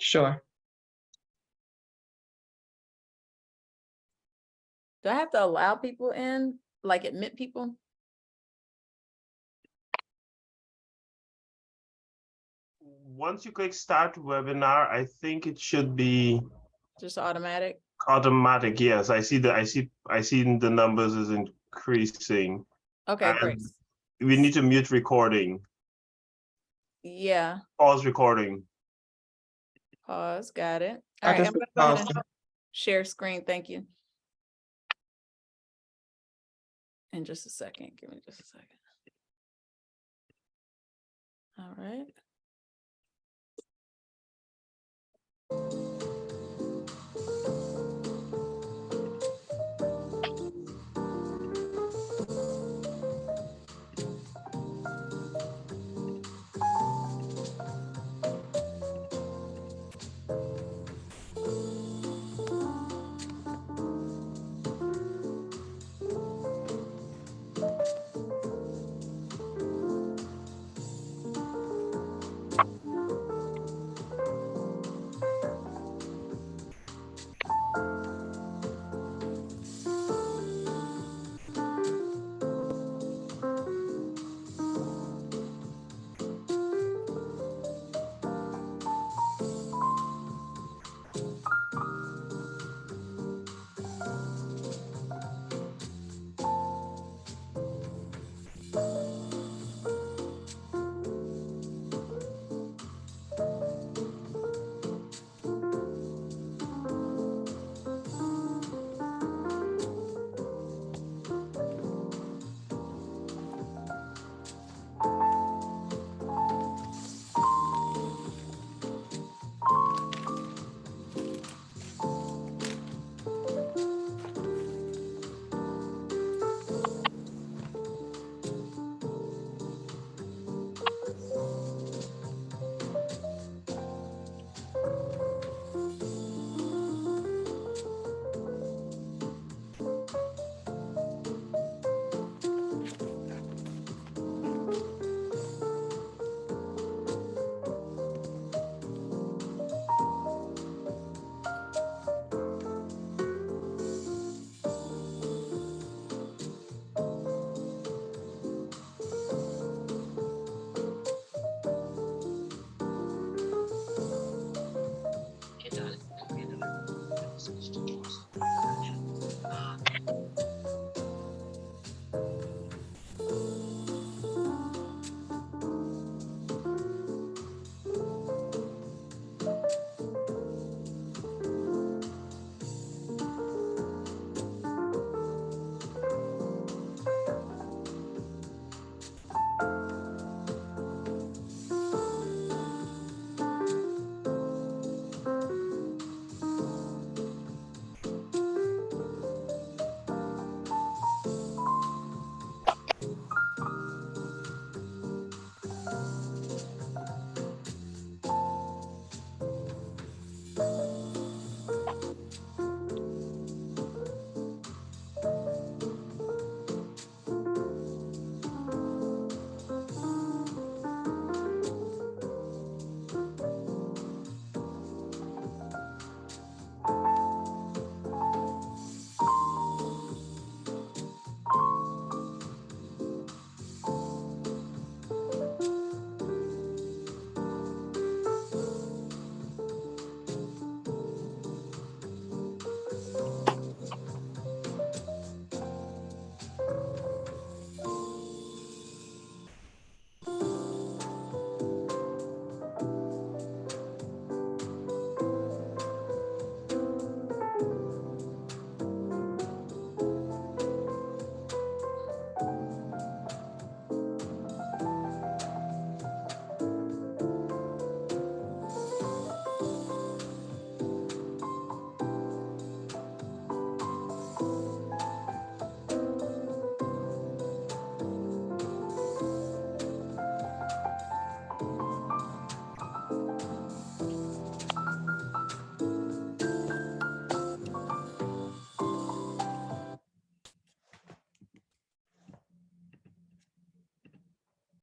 Sure. Do I have to allow people in, like admit people? Once you click start webinar, I think it should be Just automatic? automatic. Yes, I see the numbers is increasing. Okay, great. We need to mute recording. Yeah, Pause recording. pause, got it. All I right, just I'm gonna go ahead paused and it. share screen, thank you. In just a second, give me just a second. All right.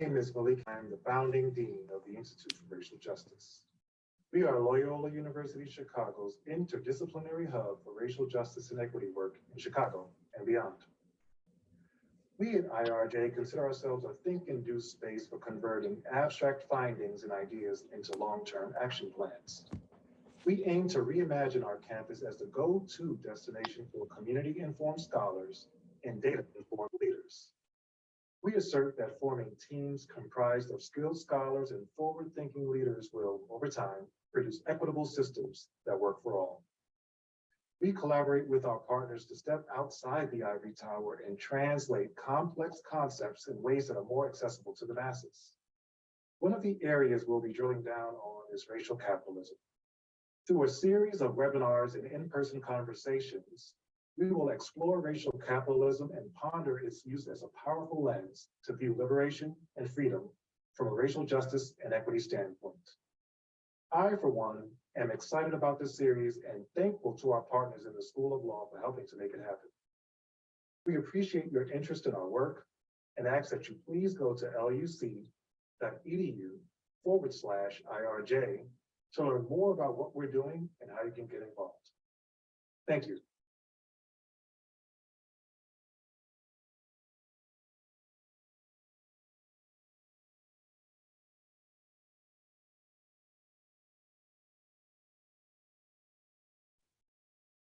My name is Malik. I am the founding dean of the Institute for Racial Justice. We are Loyola University Chicago's interdisciplinary hub for racial justice and equity work in Chicago and beyond. We at IRJ consider ourselves a think and do space for converting abstract findings and ideas into long-term action plans. We aim to reimagine our campus as the go-to destination for community-informed scholars and data-informed leaders. We assert that forming teams comprised of skilled scholars and forward-thinking leaders will, over time, produce equitable systems that work for all. We collaborate with our partners to step outside the ivory tower and translate complex concepts in ways that are more accessible to the masses. One of the areas we'll be drilling down on is racial capitalism. Through a series of webinars and in-person conversations, we will explore racial capitalism and ponder its use as a powerful lens to view liberation and freedom from a racial justice and equity standpoint. I, for one, am excited about this series and thankful to our partners in the School of Law for helping to make it happen. We appreciate your interest in our work and ask that you please go to luc.edu/IRJ to learn more about what we're doing and how you can get involved. Thank you.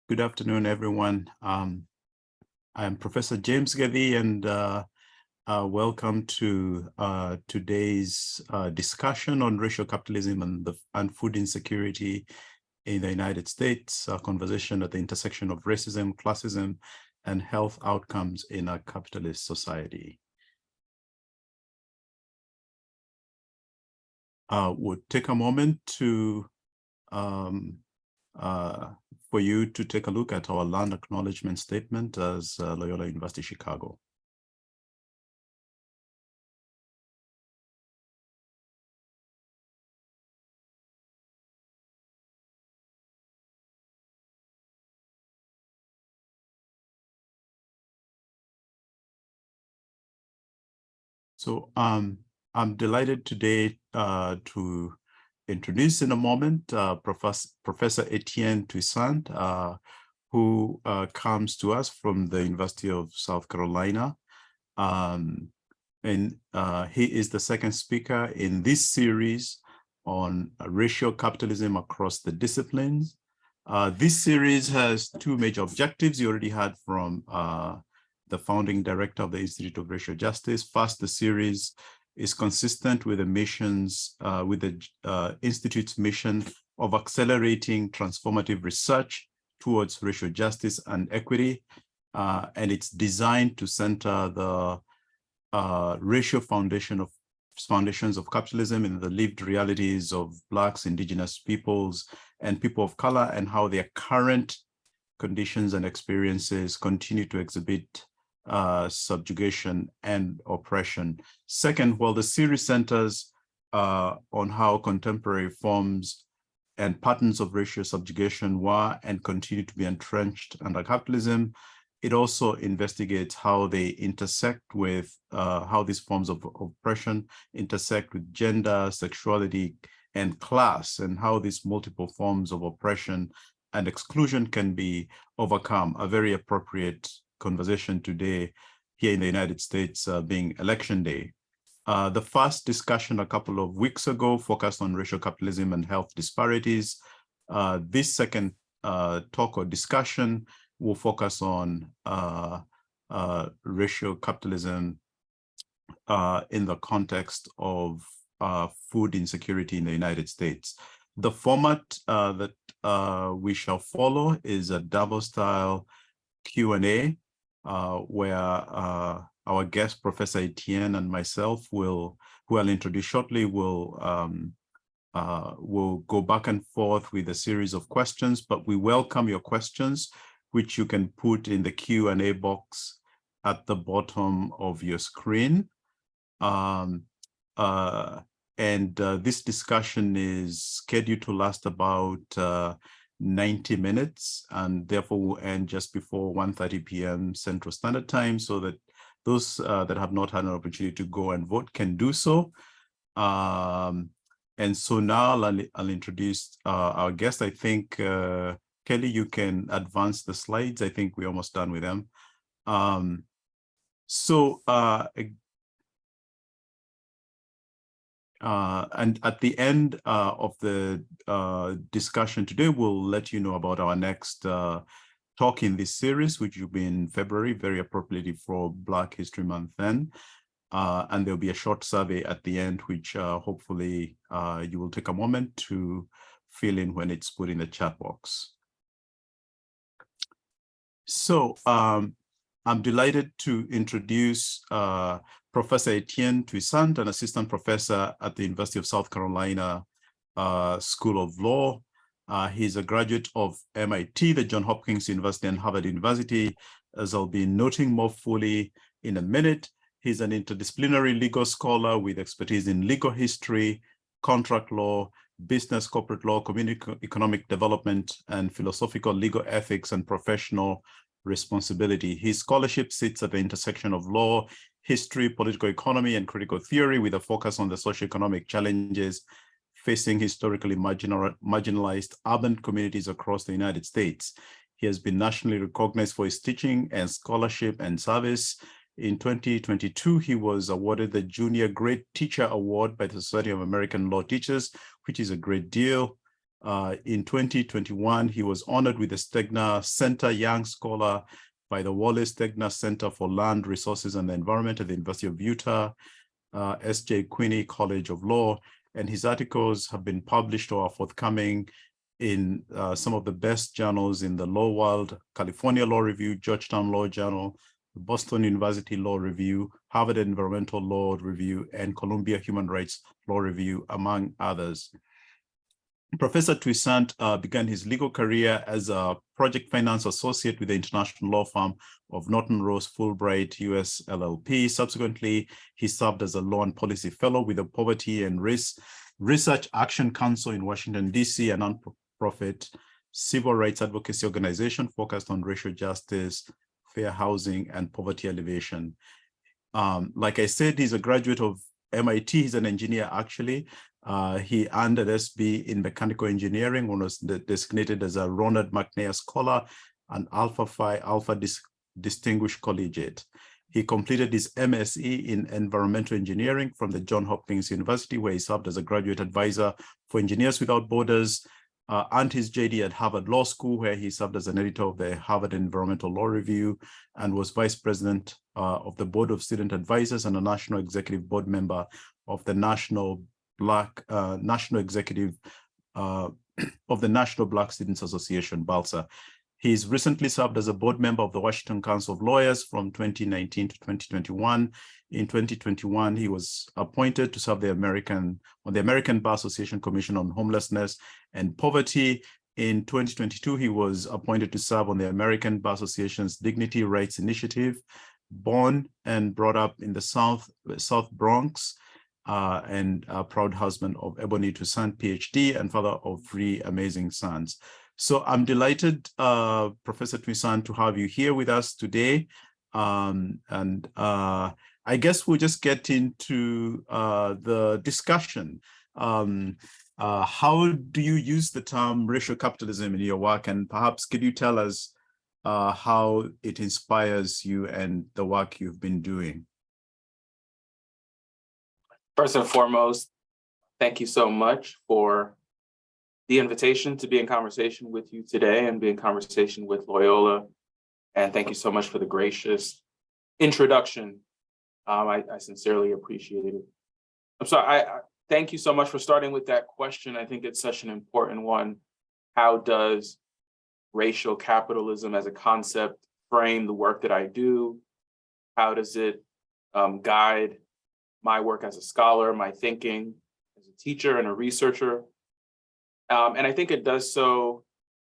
Good afternoon, everyone. I am Professor James Gathii, and welcome to today's discussion on racial capitalism and food insecurity in the United States, a conversation at the intersection of racism, classism, and health outcomes in a capitalist society. We'll take a moment to for you to take a look at our land acknowledgement statement as Loyola University Chicago. So I'm delighted today to introduce in a moment Professor Etienne Toussaint, who comes to us from the University of South Carolina. And he is the second speaker in this series on racial capitalism across the disciplines. This series has two major objectives you already heard from the founding director of the Institute of Racial Justice. First, the series is consistent with the missions, with the Institute's mission of accelerating transformative research towards racial justice and equity. And it's designed to center the racial foundations of capitalism in the lived realities of Blacks, Indigenous peoples, and people of color, and how their current conditions and experiences continue to exhibit subjugation and oppression. Second, while the series centers on how contemporary forms and patterns of racial subjugation were and continue to be entrenched under capitalism, it also investigates how they intersect with, how these forms of oppression intersect with gender, sexuality, and class, and how these multiple forms of oppression and exclusion can be overcome. A very appropriate conversation today here in the United States, being election day. The first discussion a couple of weeks ago focused on racial capitalism and health disparities. This second talk or discussion will focus on racial capitalism in the context of food insecurity in the United States. The format that we shall follow is a double-style Q&A, where our guest, Professor Etienne, and myself who I'll introduce shortly, will go back and forth with a series of questions, but we welcome your questions, which you can put in the Q&A box at the bottom of your screen. This discussion is scheduled to last about 90 minutes, and therefore will end just before 1:30 p.m. Central Standard Time, so that those that have not had an opportunity to go and vote can do so. And so now I'll introduce our guest. I think, Kelly, you can advance the slides. I think we're almost done with them. And at the end of the discussion today, we'll let you know about our next talk in this series, which will be in February, very appropriately for Black History Month then. And there'll be a short survey at the end, which hopefully you will take a moment to fill in when it's put in the chat box. So I'm delighted to introduce Professor Etienne Toussaint, an assistant professor at the University of South Carolina School of Law. He's a graduate of MIT, the Johns Hopkins University, and Harvard University, as I'll be noting more fully in a minute. He's an interdisciplinary legal scholar with expertise in legal history, contract law, business, corporate law, community economic development, and philosophical legal ethics and professional responsibility. His scholarship sits at the intersection of law, history, political economy, and critical theory, with a focus on the socioeconomic challenges facing historically marginalized urban communities across the United States. He has been nationally recognized for his teaching and scholarship and service. In 2022, he was awarded the Junior Great Teacher Award by the Society of American Law Teachers, which is a great deal. In 2021, he was honored with the Stegner Center Young Scholar by the Wallace Stegner Center for Land, Resources, and the Environment at the University of Utah, S.J. Quinney College of Law, and his articles have been published or are forthcoming in some of the best journals in the law world: California Law Review, Georgetown Law Journal, Boston University Law Review, Harvard Environmental Law Review, and Columbia Human Rights Law Review, among others. Professor Toussaint began his legal career as a project finance associate with the international law firm of Norton Rose Fulbright US LLP. Subsequently, he served as a law and policy fellow with the Poverty and Research Action Council in Washington, D.C., a nonprofit civil rights advocacy organization focused on racial justice, fair housing, and poverty alleviation. Like I said, he's a graduate of MIT. He's an engineer, actually. He earned an SB in mechanical engineering, was designated as a Ronald McNair Scholar and Alpha Phi Alpha Distinguished Collegiate. He completed his MSE in environmental engineering from the Johns Hopkins University, where he served as a graduate advisor for Engineers Without Borders, and his JD at Harvard Law School, where he served as an editor of the Harvard Environmental Law Review and was vice president of the Board of Student Advisors and a national executive board member of the National Executive of the National Black Students Association, BALSA. He's recently served as a board member of the Washington Council of Lawyers from 2019 to 2021. In 2021, he was appointed to serve on the American Bar Association Commission on Homelessness and Poverty. In 2022, he was appointed to serve on the American Bar Association's Dignity Rights Initiative. Born and brought up in the South Bronx, and a proud husband of Ebony Toussaint, PhD, and father of 3 amazing sons. So I'm delighted, Professor Toussaint, to have you here with us today. I guess we'll just get into the discussion. How do you use the term racial capitalism in your work? And perhaps could you tell us how it inspires you and the work you've been doing? First and foremost, thank you so much for the invitation to be in conversation with you today and be in conversation with Loyola. And thank you so much for the gracious introduction. I sincerely appreciate it. I thank you so much for starting with that question. I think it's such an important one. How does racial capitalism as a concept frame the work that I do? How does it guide my work as a scholar, my thinking as a teacher and a researcher? And I think it does so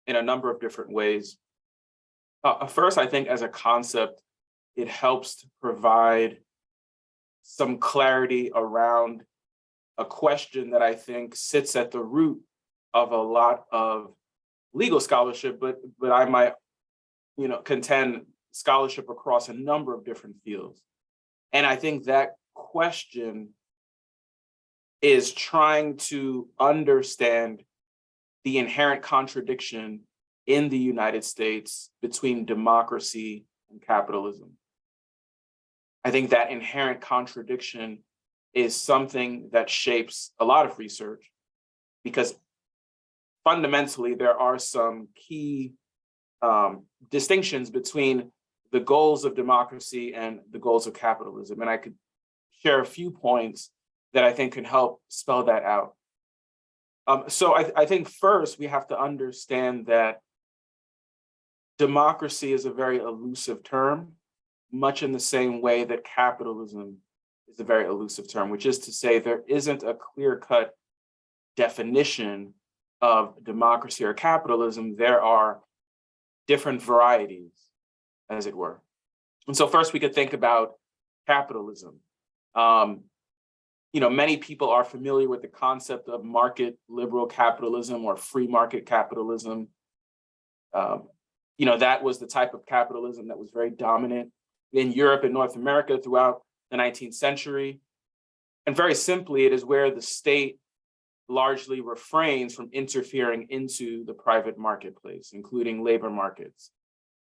in a number of different ways. First, I think as a concept, it helps to provide some clarity around a question that I think sits at the root of a lot of legal scholarship, but I might, contend scholarship across a number of different fields. And I think that question is trying to understand the inherent contradiction in the United States between democracy and capitalism. I think that inherent contradiction is something that shapes a lot of research, because fundamentally there are some key distinctions between the goals of democracy and the goals of capitalism. And I could share a few points that I think can help spell that out. So I think first we have to understand that democracy is a very elusive term, much in the same way that capitalism is a very elusive term, which is to say there isn't a clear-cut definition of democracy or capitalism. There are different varieties, as it were. And so first we could think about capitalism. Many people are familiar with the concept of market liberal capitalism or free market capitalism. That was the type of capitalism that was very dominant in Europe and North America throughout the 19th century. And very simply, it is where the state largely refrains from interfering into the private marketplace, including labor markets.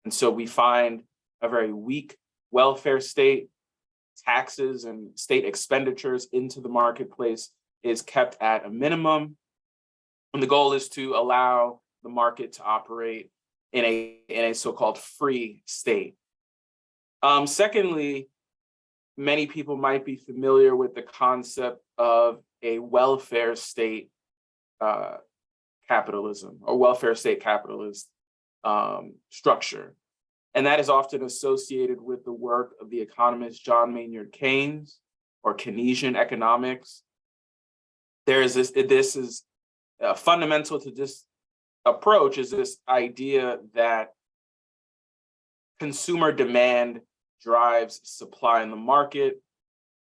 And so we find a very weak welfare state. Taxes and state expenditures into the marketplace is kept at a minimum. And the goal is to allow the market to operate in a so-called free state. Secondly, many people might be familiar with the concept of a welfare state capitalism or welfare state capitalist structure. And that is often associated with the work of the economist John Maynard Keynes, or Keynesian economics. This is fundamental to this approach, is this idea that consumer demand drives supply in the market,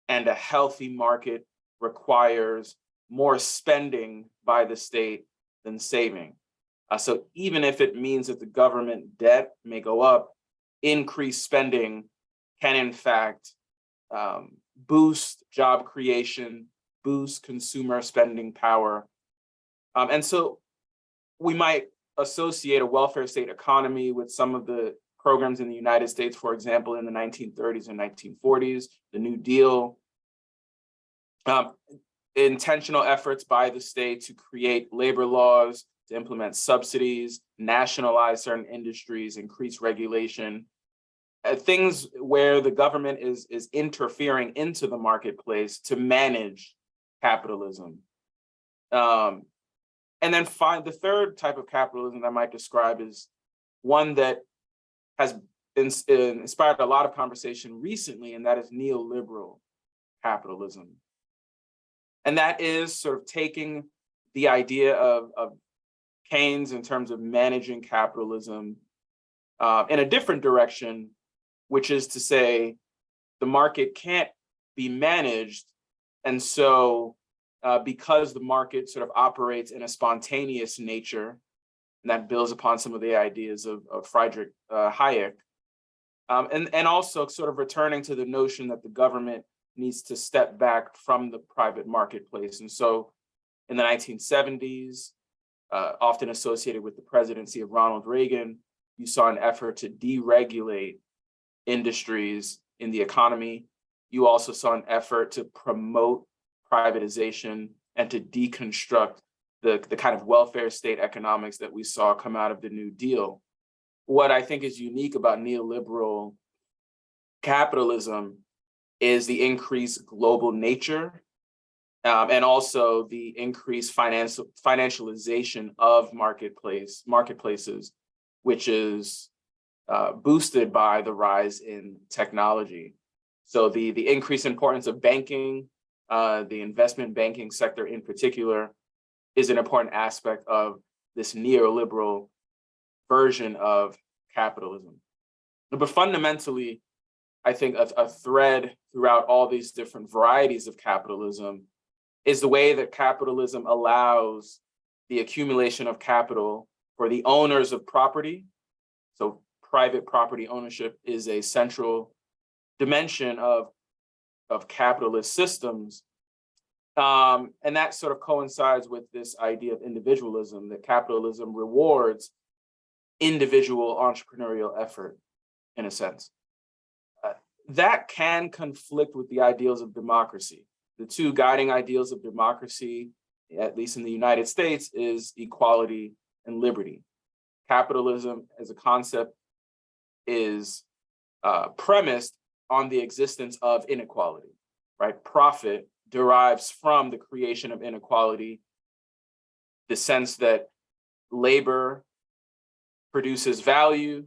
and a healthy market requires more spending by the state than saving. So even if it means that the government debt may go up, increased spending can in fact boost job creation, boost consumer spending power. And so we might associate a welfare state economy with some of the programs in the United States, for example, in the 1930s and 1940s, the New Deal, intentional efforts by the state to create labor laws, to implement subsidies, nationalize certain industries, increase regulation, things where the government is interfering into the marketplace to manage capitalism. And then the third type of capitalism I might describe is one that has inspired a lot of conversation recently, and that is neoliberal capitalism. And that is sort of taking the idea of Keynes in terms of managing capitalism in a different direction, which is to say the market can't be managed. And so because the market sort of operates in a spontaneous nature, and that builds upon some of the ideas of Friedrich Hayek, and also sort of returning to the notion that the government needs to step back from the private marketplace. And so in the 1970s, often associated with the presidency of Ronald Reagan, you saw an effort to deregulate industries in the economy. You also saw an effort to promote privatization and to deconstruct the kind of welfare state economics that we saw come out of the New Deal. What I think is unique about neoliberal capitalism is the increased global nature, and also the increased financialization of marketplaces, which is boosted by the rise in technology. So the increased importance of banking, the investment banking sector in particular, is an important aspect of this neoliberal version of capitalism. But fundamentally, I think a thread throughout all these different varieties of capitalism is the way that capitalism allows the accumulation of capital for the owners of property. So private property ownership is a central dimension of capitalist systems. And that sort of coincides with this idea of individualism, that capitalism rewards individual entrepreneurial effort, in a sense. That can conflict with the ideals of democracy. The two guiding ideals of democracy, at least in the United States, is equality and liberty. Capitalism as a concept is premised on the existence of inequality, right? Profit derives from the creation of inequality, the sense that labor produces value,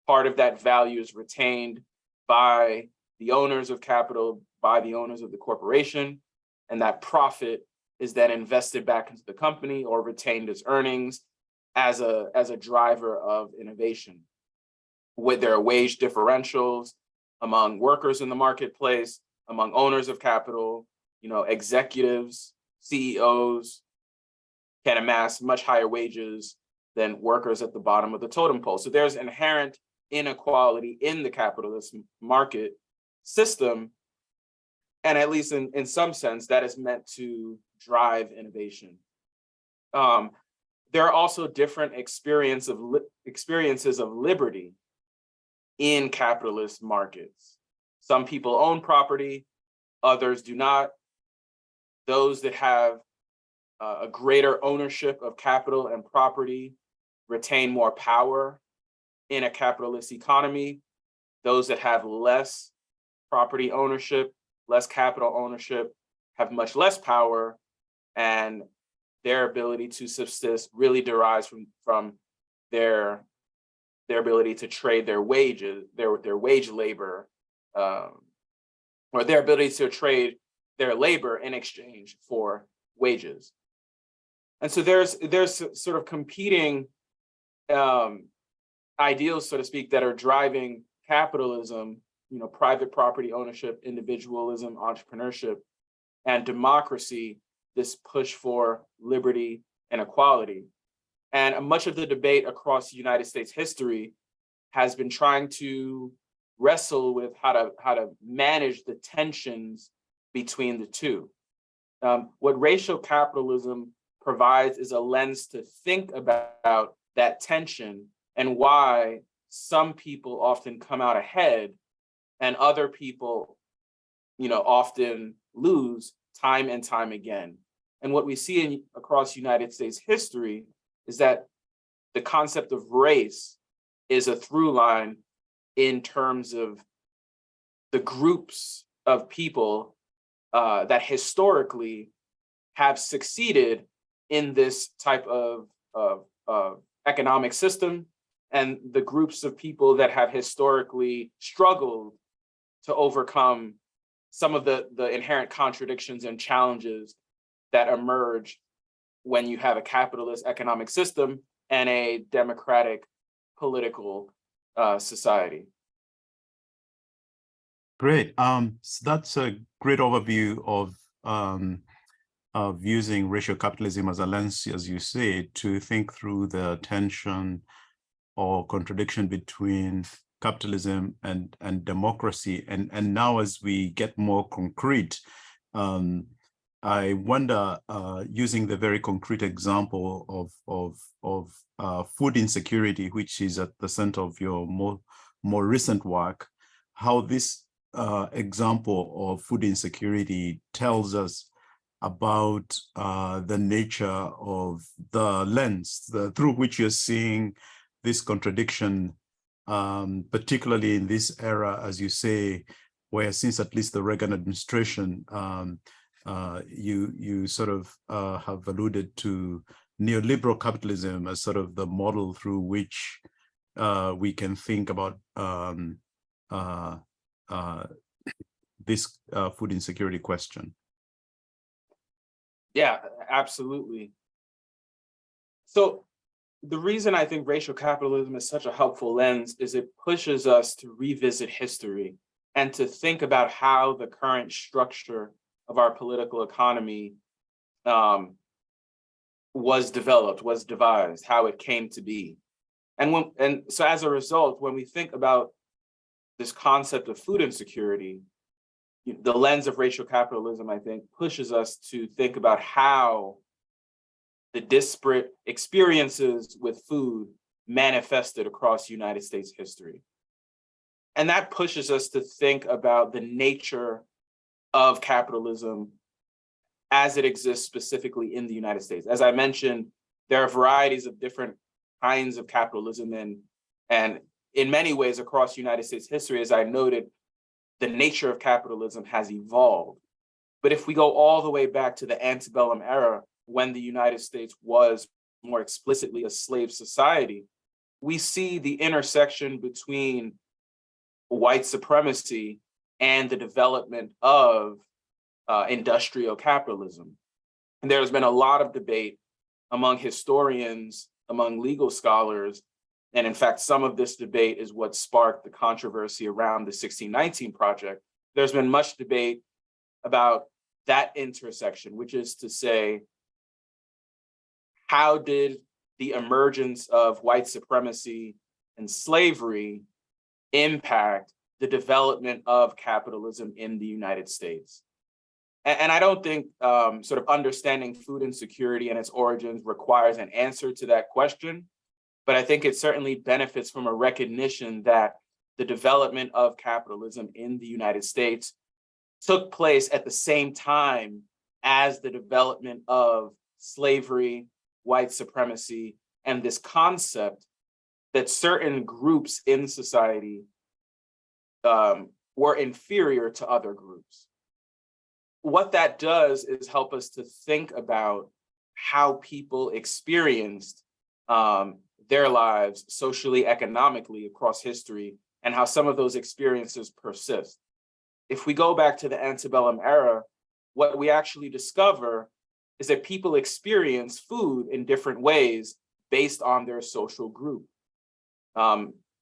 part of that value is retained by the owners of capital, by the owners of the corporation, and that profit is then invested back into the company or retained as earnings as a driver of innovation. There are wage differentials among workers in the marketplace, among owners of capital, executives, CEOs can amass much higher wages than workers at the bottom of the totem pole. So there's inherent inequality in the capitalist market system. And at least in some sense, that is meant to drive innovation. There are also different experiences of liberty in capitalist markets. Some people own property, others do not. Those that have a greater ownership of capital and property retain more power in a capitalist economy. Those that have less property ownership, less capital ownership, have much less power, and their ability to subsist really derives from their ability to trade their wages, their wage labor, or their ability to trade their labor in exchange for wages. And so there's sort of competing ideals, so to speak, that are driving capitalism, private property ownership, individualism, entrepreneurship, and democracy, this push for liberty and equality. And much of the debate across United States history has been trying to wrestle with how to manage the tensions between the two. What racial capitalism provides is a lens to think about that tension and why some people often come out ahead and other people, often lose time and time again. And what we see across United States history is that the concept of race is a through line in terms of the groups of people that historically have succeeded in this type of economic system, and the groups of people that have historically struggled to overcome some of the inherent contradictions and challenges that emerge when you have a capitalist economic system and a democratic political society. Great. So that's a great overview of using racial capitalism as a lens, as you say, to think through the tension or contradiction between capitalism and democracy. And now, as we get more concrete, I wonder, using the very concrete example of food insecurity, which is at the center of your more recent work, how this example of food insecurity tells us about the nature of the lens through which you're seeing this contradiction, particularly in this era, as you say, where since at least the Reagan administration, you sort of have alluded to neoliberal capitalism as sort of the model through which we can think about this food insecurity question. Yeah, absolutely. So the reason I think racial capitalism is such a helpful lens is it pushes us to revisit history and to think about how the current structure of our political economy was developed, was devised, how it came to be. And so as a result, when we think about this concept of food insecurity, the lens of racial capitalism, I think, pushes us to think about how the disparate experiences with food manifested across United States history. And that pushes us to think about the nature of capitalism as it exists specifically in the United States. As I mentioned, there are varieties of different kinds of capitalism, and in many ways across United States history, as I noted, the nature of capitalism has evolved. But if we go all the way back to the antebellum era, when the United States was more explicitly a slave society, we see the intersection between white supremacy and the development of industrial capitalism. And there's been a lot of debate among historians, among legal scholars, and in fact, some of this debate is what sparked the controversy around the 1619 Project. There's been much debate about that intersection, which is to say, how did the emergence of white supremacy and slavery impact the development of capitalism in the United States? And I don't think sort of understanding food insecurity and its origins requires an answer to that question, but I think it certainly benefits from a recognition that the development of capitalism in the United States took place at the same time as the development of slavery, white supremacy, and this concept that certain groups in society were inferior to other groups. What that does is help us to think about how people experienced their lives socially, economically across history, and how some of those experiences persist. If we go back to the antebellum era, what we actually discover is that people experience food in different ways based on their social group.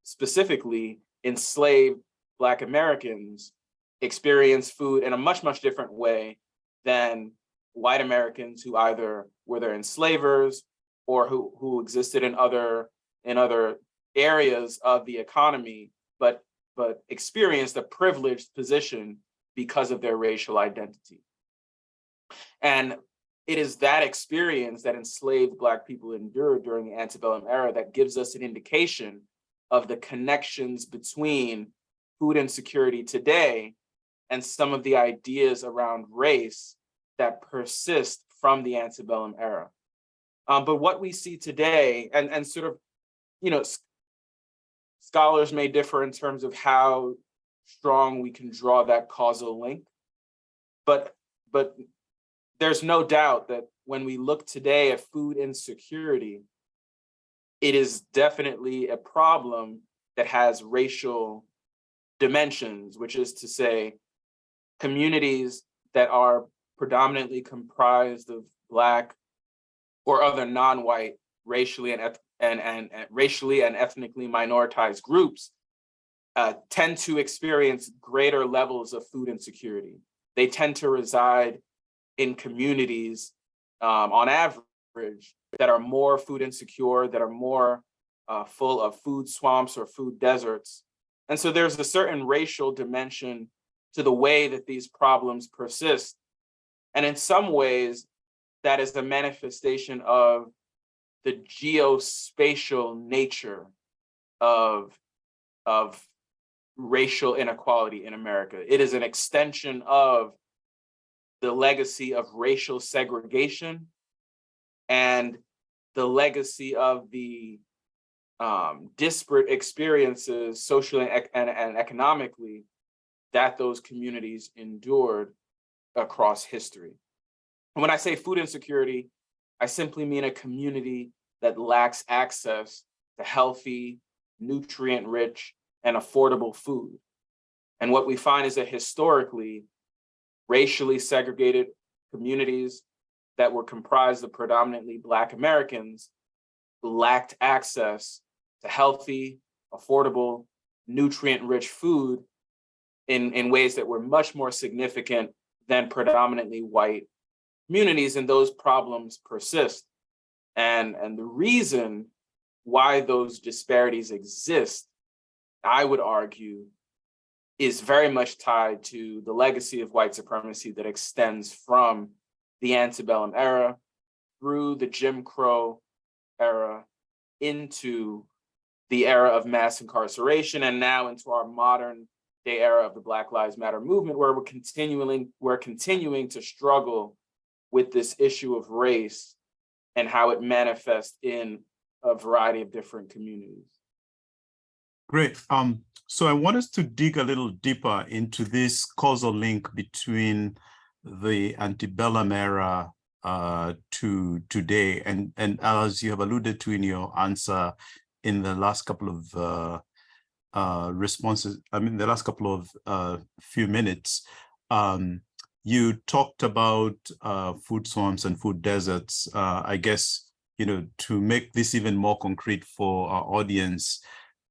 Specifically, enslaved Black Americans experience food in a much, much different way than white Americans who either were their enslavers or who existed in other areas of the economy, but experienced a privileged position because of their racial identity. And it is that experience that enslaved Black people endured during the antebellum era that gives us an indication of the connections between food insecurity today and some of the ideas around race that persist from the antebellum era. But what we see today, and sort of, scholars may differ in terms of how strong we can draw that causal link, but there's no doubt that when we look today at food insecurity, it is definitely a problem that has racial dimensions, which is to say, communities that are predominantly comprised of Black or other non-white racially and racially and ethnically minoritized groups tend to experience greater levels of food insecurity. They tend to reside in communities on average that are more food insecure, that are more full of food swamps or food deserts. And so there's a certain racial dimension to the way that these problems persist. And in some ways, that is the manifestation of the geospatial nature of racial inequality in America. It is an extension of the legacy of racial segregation and the legacy of the disparate experiences socially and economically that those communities endured across history. And when I say food insecurity, I simply mean a community that lacks access to healthy, nutrient-rich, and affordable food. And what we find is that historically, racially segregated communities that were comprised of predominantly Black Americans lacked access to healthy, affordable, nutrient-rich food in ways that were much more significant than predominantly white communities, and those problems persist. And the reason why those disparities exist, I would argue, is very much tied to the legacy of white supremacy that extends from the antebellum era through the Jim Crow era into the era of mass incarceration, and now into our modern day era of the Black Lives Matter movement, where we're continuing to struggle with this issue of race and how it manifests in a variety of different communities. Great. So I want us to dig a little deeper into this causal link between the antebellum era to today, and as you have alluded to in your answer in the last couple of responses, the last couple of few minutes, you talked about food swamps and food deserts. I guess, to make this even more concrete for our audience,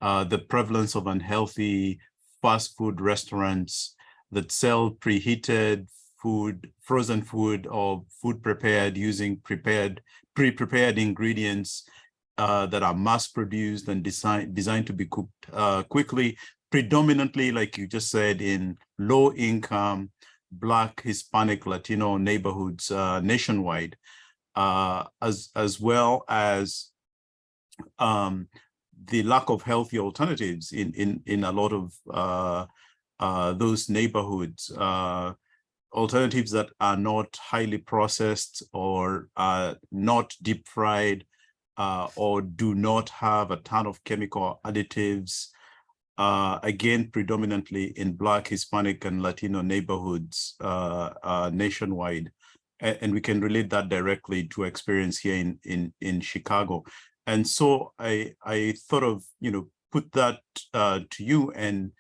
the prevalence of unhealthy fast food restaurants that sell preheated food, frozen food, or food prepared using pre-prepared ingredients that are mass-produced and designed to be cooked quickly, predominantly, like you just said, in low-income Black, Hispanic, Latino neighborhoods nationwide, as well as the lack of healthy alternatives in a lot of those neighborhoods, alternatives that are not highly processed or not deep fried, or do not have a ton of chemical additives, again, predominantly in Black, Hispanic, and Latino neighborhoods nationwide. And we can relate that directly to experience here in Chicago. And so I thought of, put that to you, and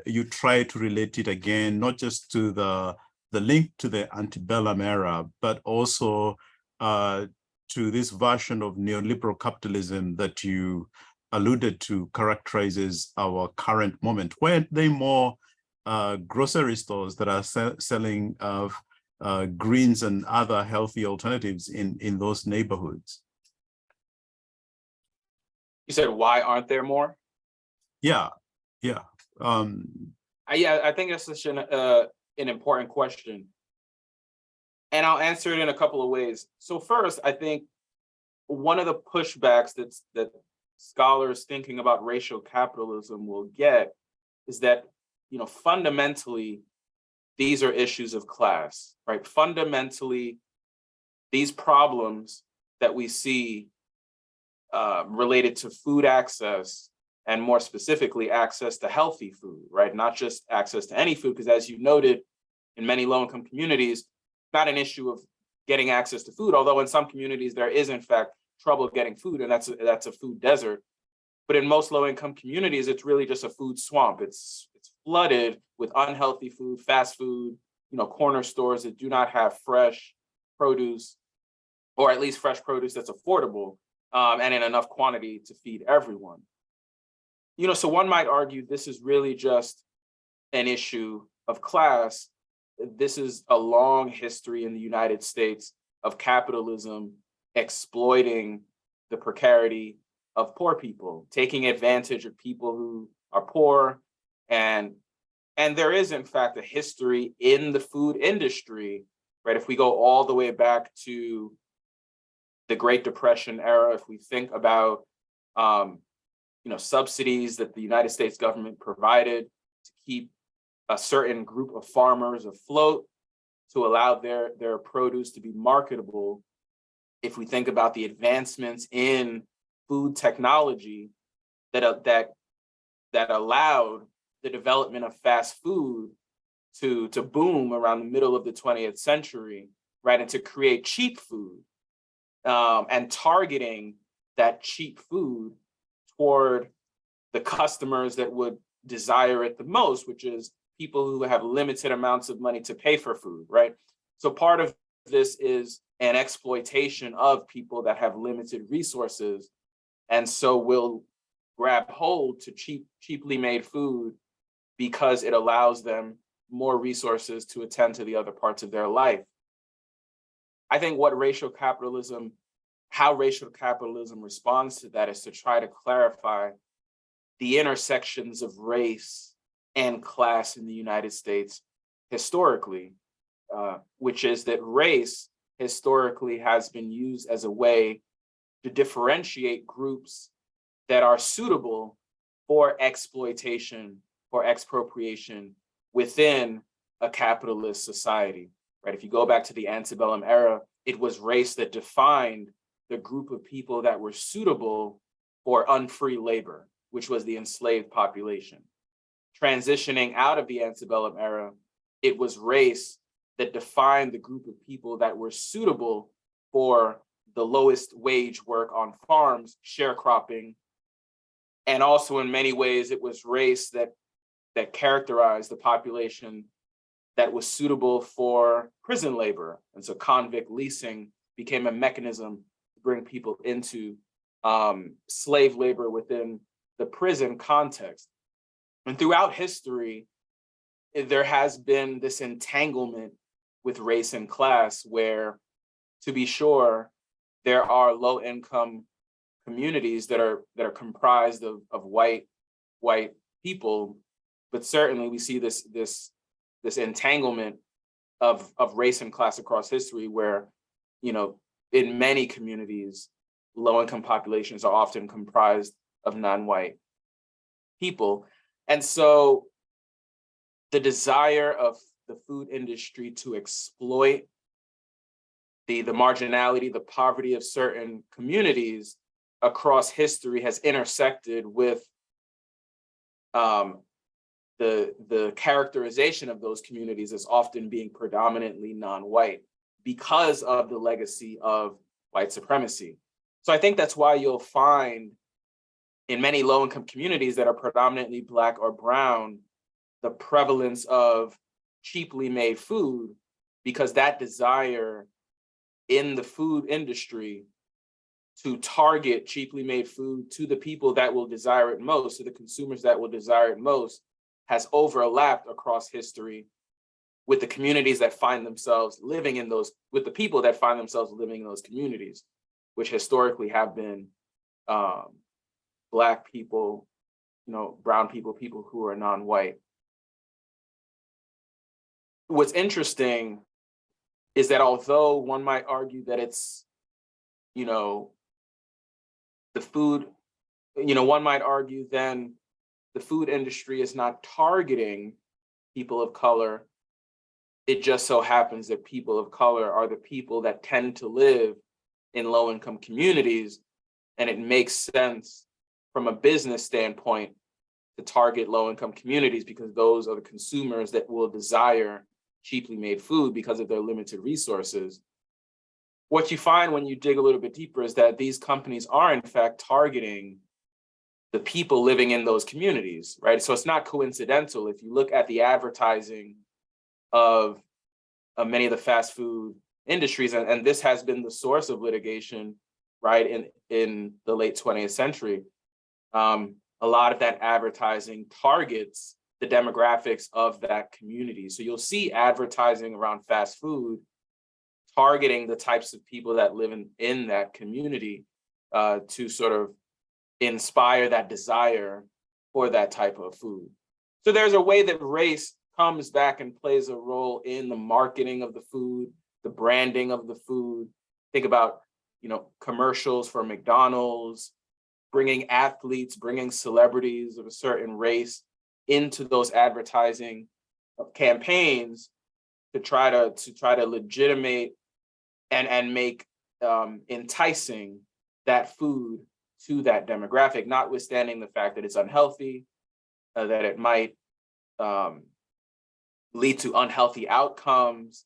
you try to relate it again, not just to the link to the antebellum era, but also to this version of neoliberal capitalism that you alluded to characterizes our current moment. Weren't they more grocery stores that are selling greens and other healthy alternatives in those neighborhoods? You said, why aren't there more? Yeah. I think that's such an important question. And I'll answer it in a couple of ways. So first, I think one of the pushbacks that scholars thinking about racial capitalism will get is that, fundamentally, these are issues of class, right? Fundamentally, these problems that we see related to food access, and more specifically, access to healthy food, right? Not just access to any food, because as you noted, in many low-income communities, not an issue of getting access to food, although in some communities there is in fact trouble getting food, and that's a food desert. But in most low-income communities, it's really just a food swamp. It's flooded with unhealthy food, fast food, corner stores that do not have fresh produce, or at least fresh produce that's affordable, and in enough quantity to feed everyone. So one might argue this is really just an issue of class. This is a long history in the United States of capitalism exploiting the precarity of poor people, taking advantage of people who are poor. And there is, in fact, a history in the food industry, right? If we go all the way back to the Great Depression era, if we think about subsidies that the United States government provided to keep a certain group of farmers afloat, to allow their produce to be marketable. If we think about the advancements in food technology that allowed the development of fast food to boom around the middle of the 20th century, right, and to create cheap food, and targeting that cheap food toward the customers that would desire it the most, which is people who have limited amounts of money to pay for food, right? So part of this is an exploitation of people that have limited resources, and so will grab hold to cheaply made food because it allows them more resources to attend to the other parts of their life. I think how racial capitalism responds to that is to try to clarify the intersections of race and class in the United States historically, which is that race historically has been used as a way to differentiate groups that are suitable for exploitation or expropriation within a capitalist society, right? If you go back to the antebellum era, it was race that defined the group of people that were suitable for unfree labor, which was the enslaved population. Transitioning out of the antebellum era, it was race that defined the group of people that were suitable for the lowest wage work on farms, sharecropping. And also in many ways, it was race that characterized the population that was suitable for prison labor. And so convict leasing became a mechanism to bring people into slave labor within the prison context. And throughout history, there has been this entanglement with race and class where, to be sure, there are low-income communities that are comprised of white people, but certainly we see this entanglement of race and class across history where, you know, in many communities, low-income populations are often comprised of non-white people. And so the desire of the food industry to exploit the marginality, the poverty of certain communities across history has intersected with the characterization of those communities as often being predominantly non-white because of the legacy of white supremacy. So I think that's why you'll find in many low-income communities that are predominantly Black or brown, the prevalence of cheaply made food, because that desire in the food industry to target cheaply made food to the people that will desire it most, to the consumers that will desire it most, has overlapped across history with the communities that find themselves living in those, with the people that find themselves living in those communities, which historically have been Black people, you know, brown people, people who are non-white. What's interesting is that although one might argue that it's, you know, the food, you know, one might argue then the food industry is not targeting people of color. It just so happens that people of color are the people that tend to live in low-income communities, and it makes sense from a business standpoint to target low-income communities because those are the consumers that will desire cheaply made food because of their limited resources. What you find when you dig a little bit deeper is that these companies are in fact targeting the people living in those communities, right? So it's not coincidental. If you look at the advertising of many of the fast food industries, and this has been the source of litigation, right, in the late 20th century, a lot of that advertising targets the demographics of that community. So you'll see advertising around fast food targeting the types of people that live in that community to sort of inspire that desire for that type of food. So there's a way that race comes back and plays a role in the marketing of the food, the branding of the food. Think about, you know, commercials for McDonald's, bringing athletes, bringing celebrities of a certain race into those advertising campaigns to try to legitimate and make enticing that food to that demographic, notwithstanding the fact that it's unhealthy, that it might lead to unhealthy outcomes.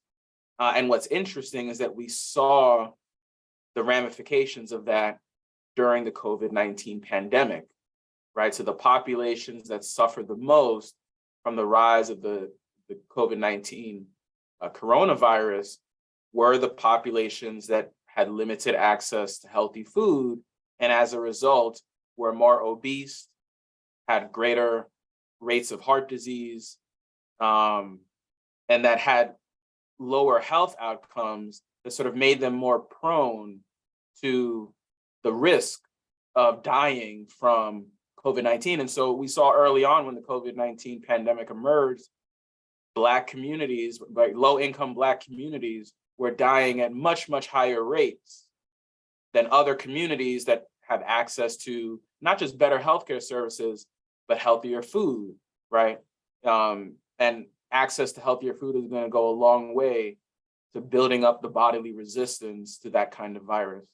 And what's interesting is that we saw the ramifications of that during the COVID-19 pandemic, right? So the populations that suffered the most from the rise of the COVID-19 coronavirus were the populations that had limited access to healthy food, and as a result, were more obese, had greater rates of heart disease, and that had lower health outcomes that sort of made them more prone to the risk of dying from COVID-19. And so we saw early on when the COVID-19 pandemic emerged, Black communities, like low-income Black communities, were dying at much, much higher rates than other communities that have access to not just better healthcare services, but healthier food, right? And access to healthier food is going to go a long way to building up the bodily resistance to that kind of virus.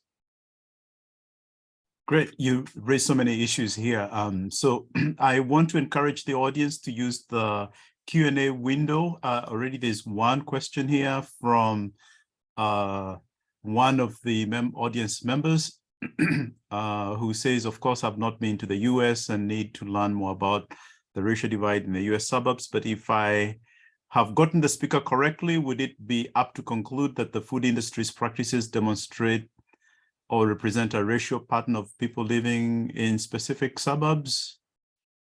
Great, you raised so many issues here. So I want to encourage the audience to use the Q&A window. Already there's one question here from one of the audience members who says, of course, I've not been to the US and need to learn more about the racial divide in the US suburbs. But if I have gotten the speaker correctly, would it be up to conclude that the food industry's practices demonstrate or represent a racial pattern of people living in specific suburbs?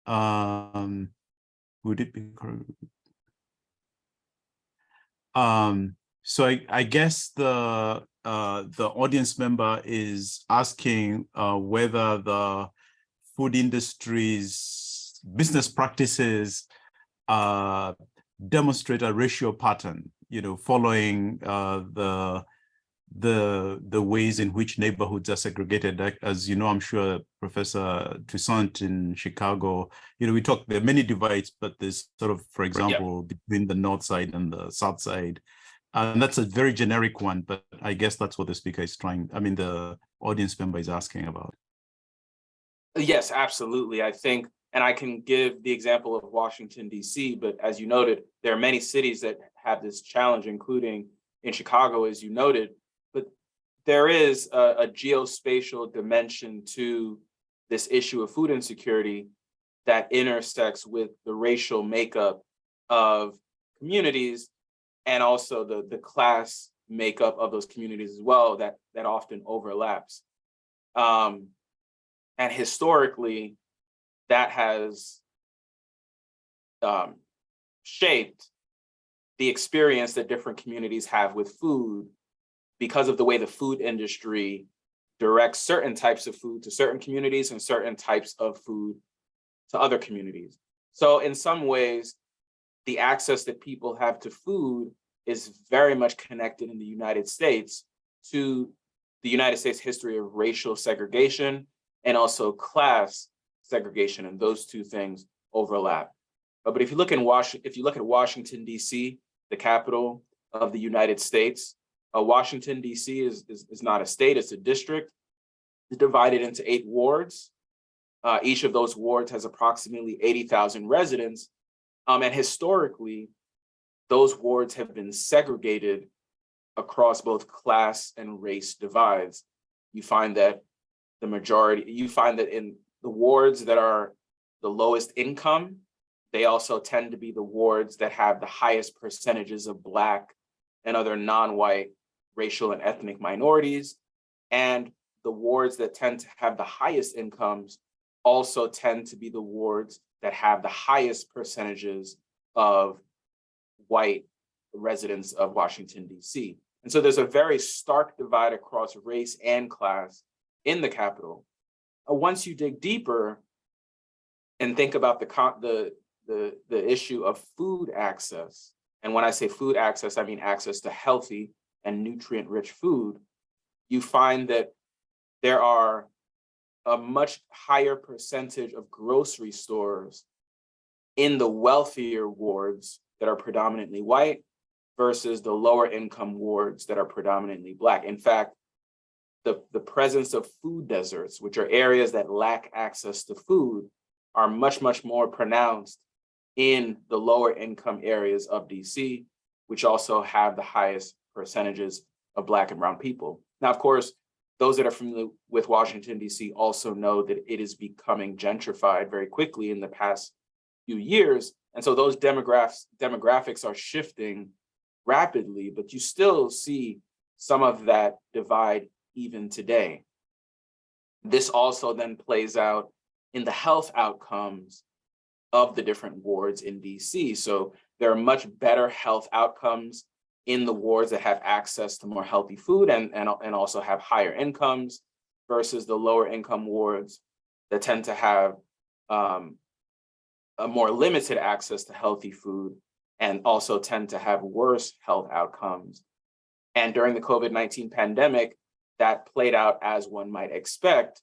Would it be correct? So I guess the audience member is asking whether the food industry's business practices demonstrate a racial pattern, following the ways in which neighborhoods are segregated. As you know, I'm sure Professor Toussaint in Chicago, we talk, there are many divides, but there's sort of, for example, between the north side and the south side. And that's a very generic one, but I guess that's what the speaker is the audience member is asking about. Yes, absolutely. I think, and I can give the example of Washington, D.C., but as you noted, there are many cities that have this challenge, including in Chicago, as you noted. But there is a geospatial dimension to this issue of food insecurity that intersects with the racial makeup of communities and also the class makeup of those communities as well, that often overlaps. And historically, that has shaped the experience that different communities have with food because of the way the food industry directs certain types of food to certain communities and certain types of food to other communities. So in some ways, the access that people have to food is very much connected in the United States to the United States history of racial segregation and also class segregation, and those two things overlap. But if you look at Washington, D.C., the capital of the United States, Washington, D.C. is not a state, it's a district. It's divided into 8 wards. Each of those wards has approximately 80,000 residents. And historically, those wards have been segregated across both class and race divides. You find that in the wards that are the lowest income, they also tend to be the wards that have the highest percentages of Black and other non-white racial and ethnic minorities. And the wards that tend to have the highest incomes also tend to be the wards that have the highest percentages of white residents of Washington, D.C. And so there's a very stark divide across race and class in the capital. Once you dig deeper and think about the issue of food access, and when I say food access, I mean access to healthy and nutrient-rich food, you find that there are a much higher percentage of grocery stores in the wealthier wards that are predominantly white versus the lower income wards that are predominantly Black. In fact, the presence of food deserts, which are areas that lack access to food, are much, much more pronounced in the lower income areas of DC, which also have the highest percentages of Black and brown people. Now, of course, those that are familiar with Washington, DC also know that it is becoming gentrified very quickly in the past few years. And so those demographics are shifting rapidly, but you still see some of that divide even today. This also then plays out in the health outcomes of the different wards in DC. So there are much better health outcomes in the wards that have access to more healthy food and also have higher incomes versus the lower income wards that tend to have a more limited access to healthy food and also tend to have worse health outcomes. And during the COVID-19 pandemic, that played out as one might expect.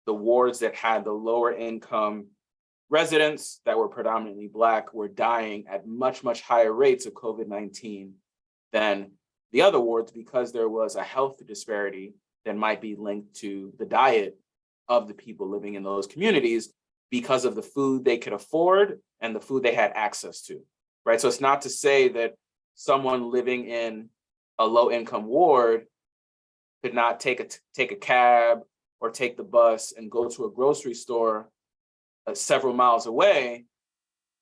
The wards that had the lower income residents that were predominantly Black were dying at much, much higher rates of COVID-19 than the other wards, because there was a health disparity that might be linked to the diet of the people living in those communities because of the food they could afford and the food they had access to, right? So it's not to say that someone living in a low-income ward could not take a cab or take the bus and go to a grocery store several miles away,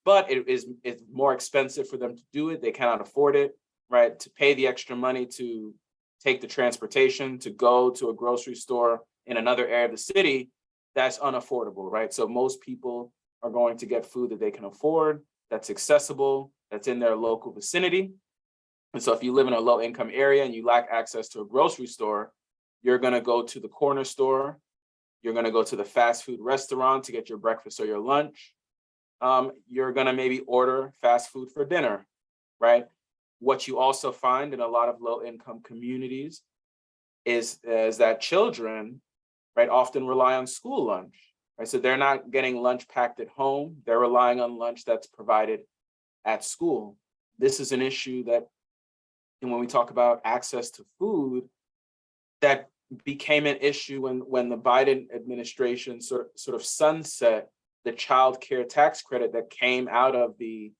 but it's more expensive for them to do it. They cannot afford it, right? To pay the extra money to take the transportation to go to a grocery store in another area of the city, that's unaffordable, right? So most people are going to get food that they can afford, that's accessible, that's in their local vicinity. And so if you live in a low income area and you lack access to a grocery store, you're gonna go to the corner store, you're gonna go to the fast food restaurant to get your breakfast or your lunch. You're gonna maybe order fast food for dinner, right? What you also find in a lot of low income communities is that children, right, often rely on school lunch, right? So they're not getting lunch packed at home, they're relying on lunch that's provided at school. This is an issue that, and when we talk about access to food, that became an issue when the Biden administration sort of sunset the child care tax credit that came out of the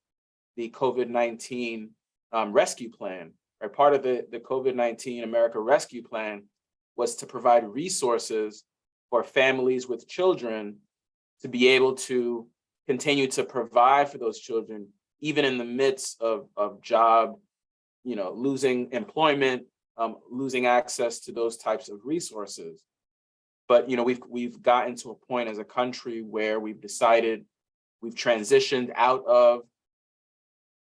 COVID-19 rescue plan. Right? Part of the COVID-19 America Rescue Plan was to provide resources for families with children to be able to continue to provide for those children, even in the midst of job, losing employment, losing access to those types of resources. But we've gotten to a point as a country where we've decided we've transitioned out of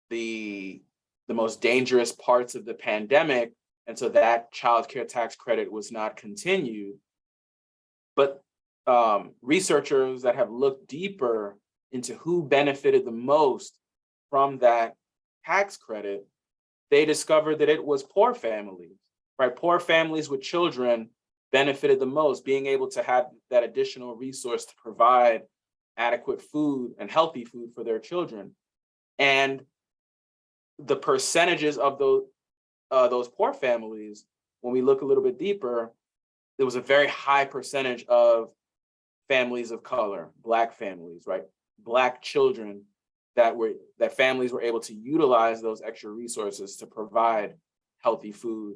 the most dangerous parts of the pandemic, and so that child care tax credit was not continued. But researchers that have looked deeper into who benefited the most from that tax credit, they discovered that it was poor families, right? Poor families with children benefited the most, being able to have that additional resource to provide adequate food and healthy food for their children. And the percentages of those poor families, when we look a little bit deeper, there was a very high percentage of families of color, Black families, right? Black children that families were able to utilize those extra resources to provide healthy food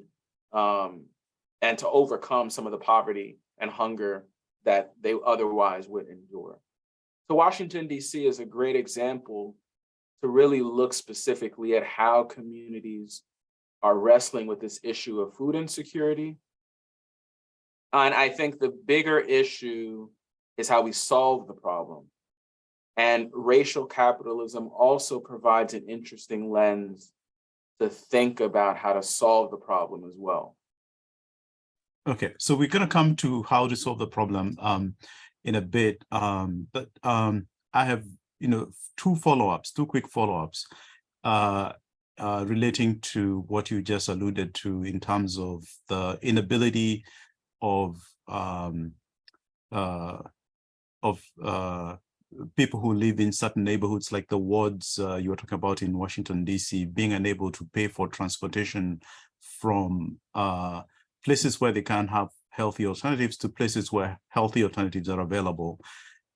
and to overcome some of the poverty and hunger that they otherwise would endure. So Washington, D.C. is a great example to really look specifically at how communities are wrestling with this issue of food insecurity. And I think the bigger issue is how we solve the problem. And racial capitalism also provides an interesting lens to think about how to solve the problem as well. Okay, so we're going to come to how to solve the problem in a bit, but I have two quick follow-ups relating to what you just alluded to in terms of the inability of people who live in certain neighborhoods, like the wards you were talking about in Washington, D.C., being unable to pay for transportation from places where they can't have healthy alternatives to places where healthy alternatives are available.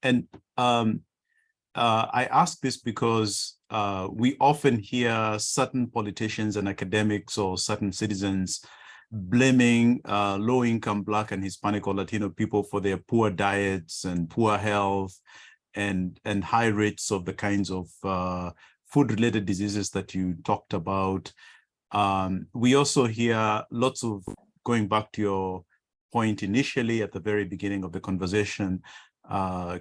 And I ask this because we often hear certain politicians and academics or certain citizens blaming low-income Black and Hispanic or Latino people for their poor diets and poor health and high rates of the kinds of food-related diseases that you talked about. We also hear lots of, going back to your point initially at the very beginning of the conversation,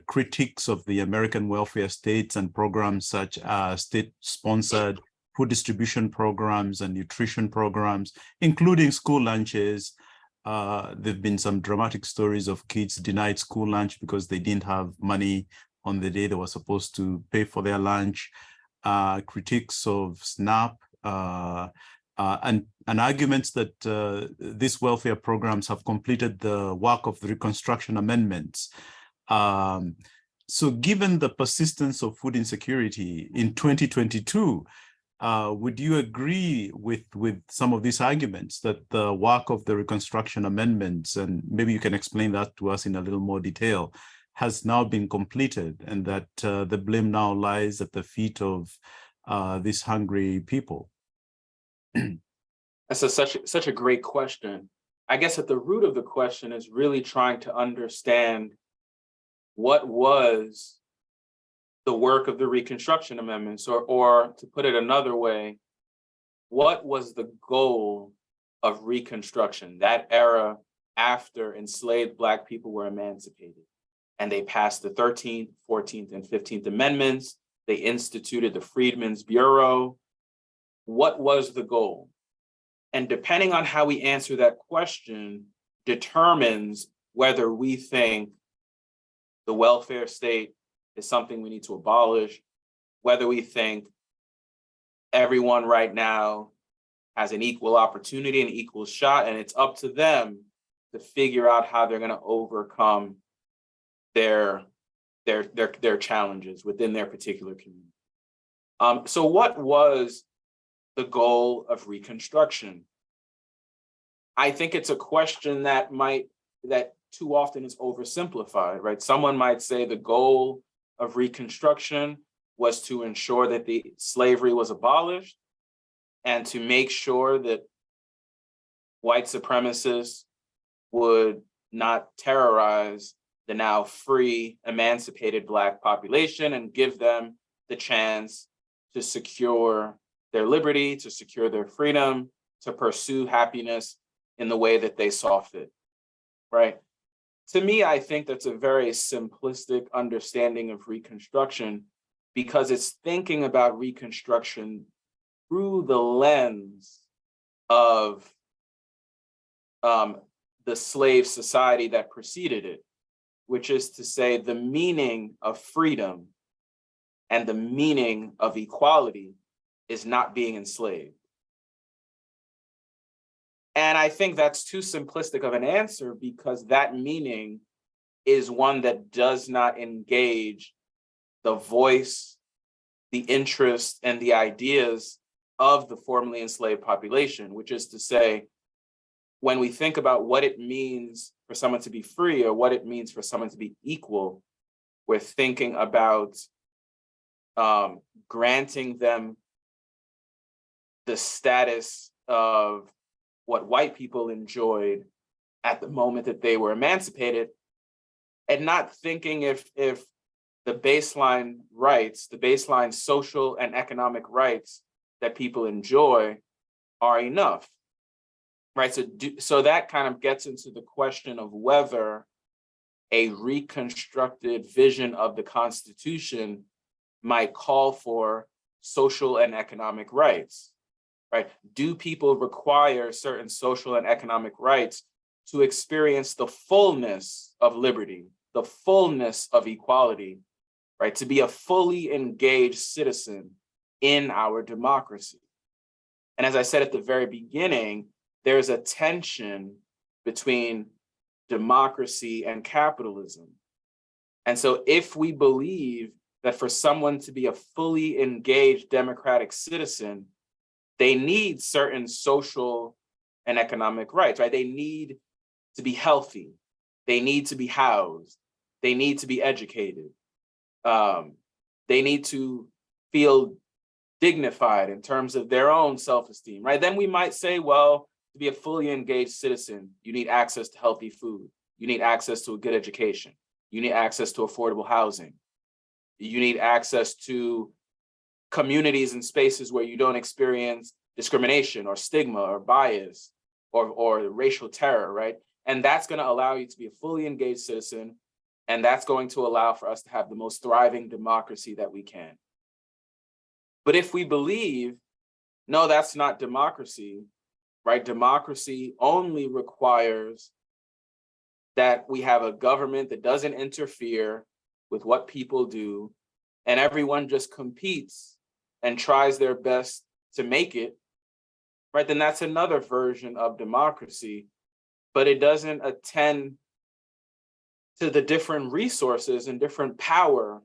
critiques of the American welfare states and programs such as state-sponsored food distribution programs and nutrition programs, including school lunches. There've been some dramatic stories of kids denied school lunch because they didn't have money on the day they were supposed to pay for their lunch, critiques of SNAP, and arguments that these welfare programs have completed the work of the Reconstruction Amendments. So given the persistence of food insecurity in 2022, would you agree with some of these arguments that the work of the Reconstruction Amendments, and maybe you can explain that to us in a little more detail, has now been completed, and that the blame now lies at the feet of these hungry people? That's such a great question. I guess at the root of the question is really trying to understand what was the work of the Reconstruction Amendments, or to put it another way, what was the goal of Reconstruction, that era after enslaved Black people were emancipated? And they passed the 13th, 14th, and 15th Amendments. They instituted the Freedmen's Bureau. What was the goal? And depending on how we answer that question determines whether we think the welfare state is something we need to abolish, whether we think everyone right now has an equal opportunity, an equal shot, and it's up to them to figure out how they're going to overcome their challenges within their particular community. So what was the goal of Reconstruction? I think it's a question that too often is oversimplified, right? Someone might say the goal of Reconstruction was to ensure that the slavery was abolished and to make sure that white supremacists would not terrorize the now free, emancipated Black population and give them the chance to secure their liberty, to secure their freedom, to pursue happiness in the way that they saw fit, right? To me, I think that's a very simplistic understanding of Reconstruction, because it's thinking about Reconstruction through the lens of the slave society that preceded it, which is to say the meaning of freedom and the meaning of equality is not being enslaved. And I think that's too simplistic of an answer, because that meaning is one that does not engage the voice, the interest, and the ideas of the formerly enslaved population, which is to say, when we think about what it means for someone to be free or what it means for someone to be equal, we're thinking about granting them the status of what white people enjoyed at the moment that they were emancipated, and not thinking if the baseline rights, the baseline social and economic rights that people enjoy are enough, right? So that kind of gets into the question of whether a reconstructed vision of the Constitution might call for social and economic rights. Right? Do people require certain social and economic rights to experience the fullness of liberty, the fullness of equality, right? To be a fully engaged citizen in our democracy? And as I said at the very beginning, there's a tension between democracy and capitalism. And so if we believe that for someone to be a fully engaged democratic citizen, they need certain social and economic rights, right? They need to be healthy. They need to be housed. They need to be educated. They need to feel dignified in terms of their own self-esteem, right? Then we might say, well, to be a fully engaged citizen, you need access to healthy food. You need access to a good education. You need access to affordable housing. You need access to communities and spaces where you don't experience discrimination or stigma or bias or racial terror, right? And that's going to allow you to be a fully engaged citizen, and that's going to allow for us to have the most thriving democracy that we can. But if we believe, no, that's not democracy, right? Democracy only requires that we have a government that doesn't interfere with what people do, and everyone just competes and tries their best to make it, right, then that's another version of democracy, but it doesn't attend to the different resources and different power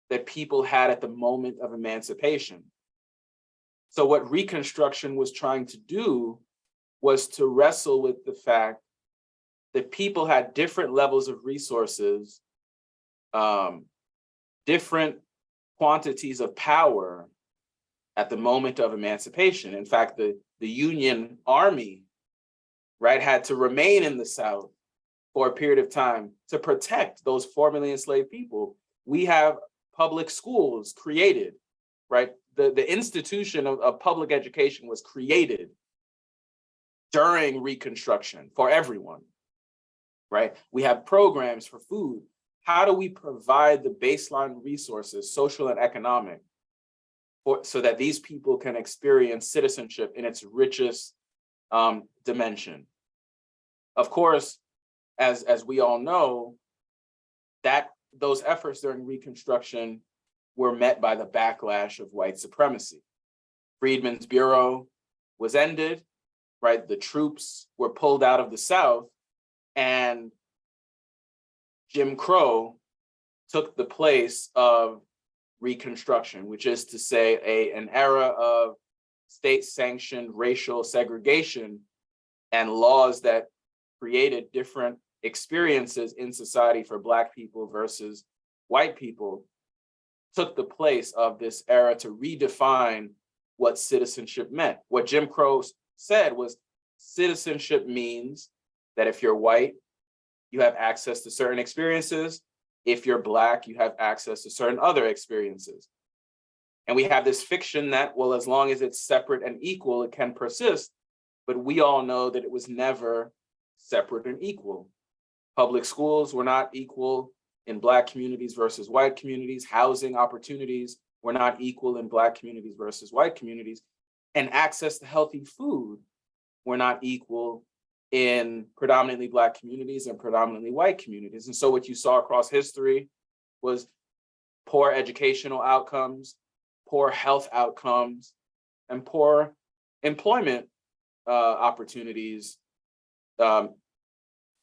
that people had at the moment of emancipation. So what Reconstruction was trying to do was to wrestle with the fact that people had different levels of resources, different quantities of power at the moment of emancipation. In fact, the Union Army, right, had to remain in the South for a period of time to protect those formerly enslaved people. We have public schools created, right? The institution of public education was created during Reconstruction for everyone, right? We have programs for food. How do we provide the baseline resources, social and economic, so that these people can experience citizenship in its richest dimension? Of course, as we all know, that those efforts during Reconstruction were met by the backlash of white supremacy. Freedmen's Bureau was ended, right? The troops were pulled out of the South, and Jim Crow took the place of Reconstruction, which is to say an era of state-sanctioned racial segregation and laws that created different experiences in society for Black people versus white people, took the place of this era to redefine what citizenship meant. What Jim Crow said was citizenship means that if you're white, you have access to certain experiences. If you're Black, you have access to certain other experiences. And we have this fiction that, well, as long as it's separate and equal, it can persist. But we all know that it was never separate and equal. Public schools were not equal in Black communities versus white communities. Housing opportunities were not equal in Black communities versus white communities. And access to healthy food were not equal in predominantly Black communities and predominantly white communities. And so what you saw across history was poor educational outcomes, poor health outcomes, and poor employment opportunities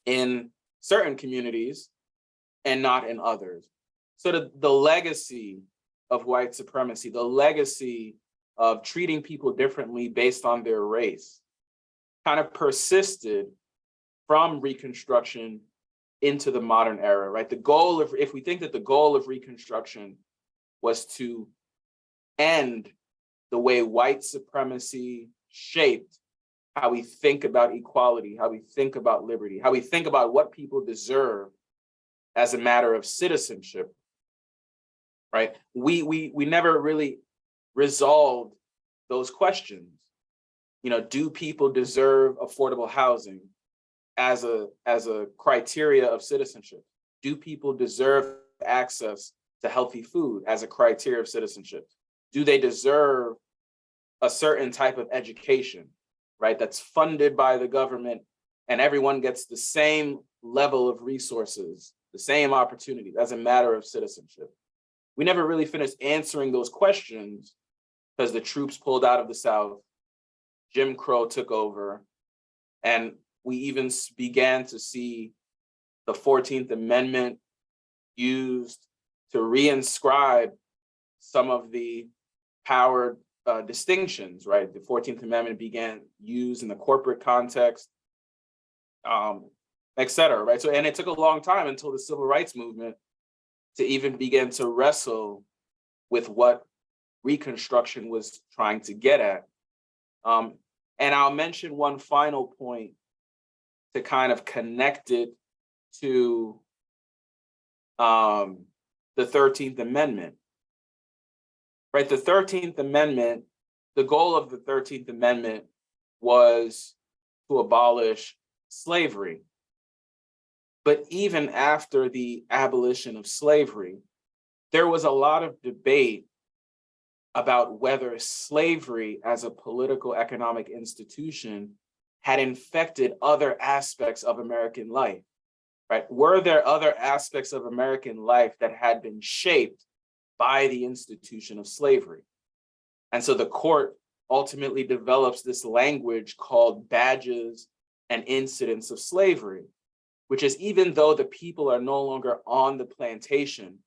in certain communities and not in others. So the legacy of white supremacy, the legacy of treating people differently based on their race, kind of persisted from Reconstruction into the modern era, right? The goal of, if we think that the goal of Reconstruction was to end the way white supremacy shaped how we think about equality, how we think about liberty, how we think about what people deserve as a matter of citizenship, right? We never really resolved those questions. You know, do people deserve affordable housing as a criteria of citizenship? Do people deserve access to healthy food as a criteria of citizenship? Do they deserve a certain type of education, right, that's funded by the government and everyone gets the same level of resources, the same opportunities as a matter of citizenship? We never really finished answering those questions because the troops pulled out of the South, Jim Crow took over, and we even began to see the 14th Amendment used to reinscribe some of the power distinctions, right? The 14th Amendment began used in the corporate context, et cetera, right? So, and it took a long time until the Civil Rights Movement to even begin to wrestle with what Reconstruction was trying to get at. And I'll mention one final point to kind of connect it to the 13th Amendment, right? The 13th Amendment, the goal of the 13th Amendment was to abolish slavery. But even after the abolition of slavery, there was a lot of debate about whether slavery as a political economic institution had infected other aspects of American life. right? Were there other aspects of American life that had been shaped by the institution of slavery? And so the court ultimately develops this language called badges and incidents of slavery, which is even though the people are no longer on the plantation,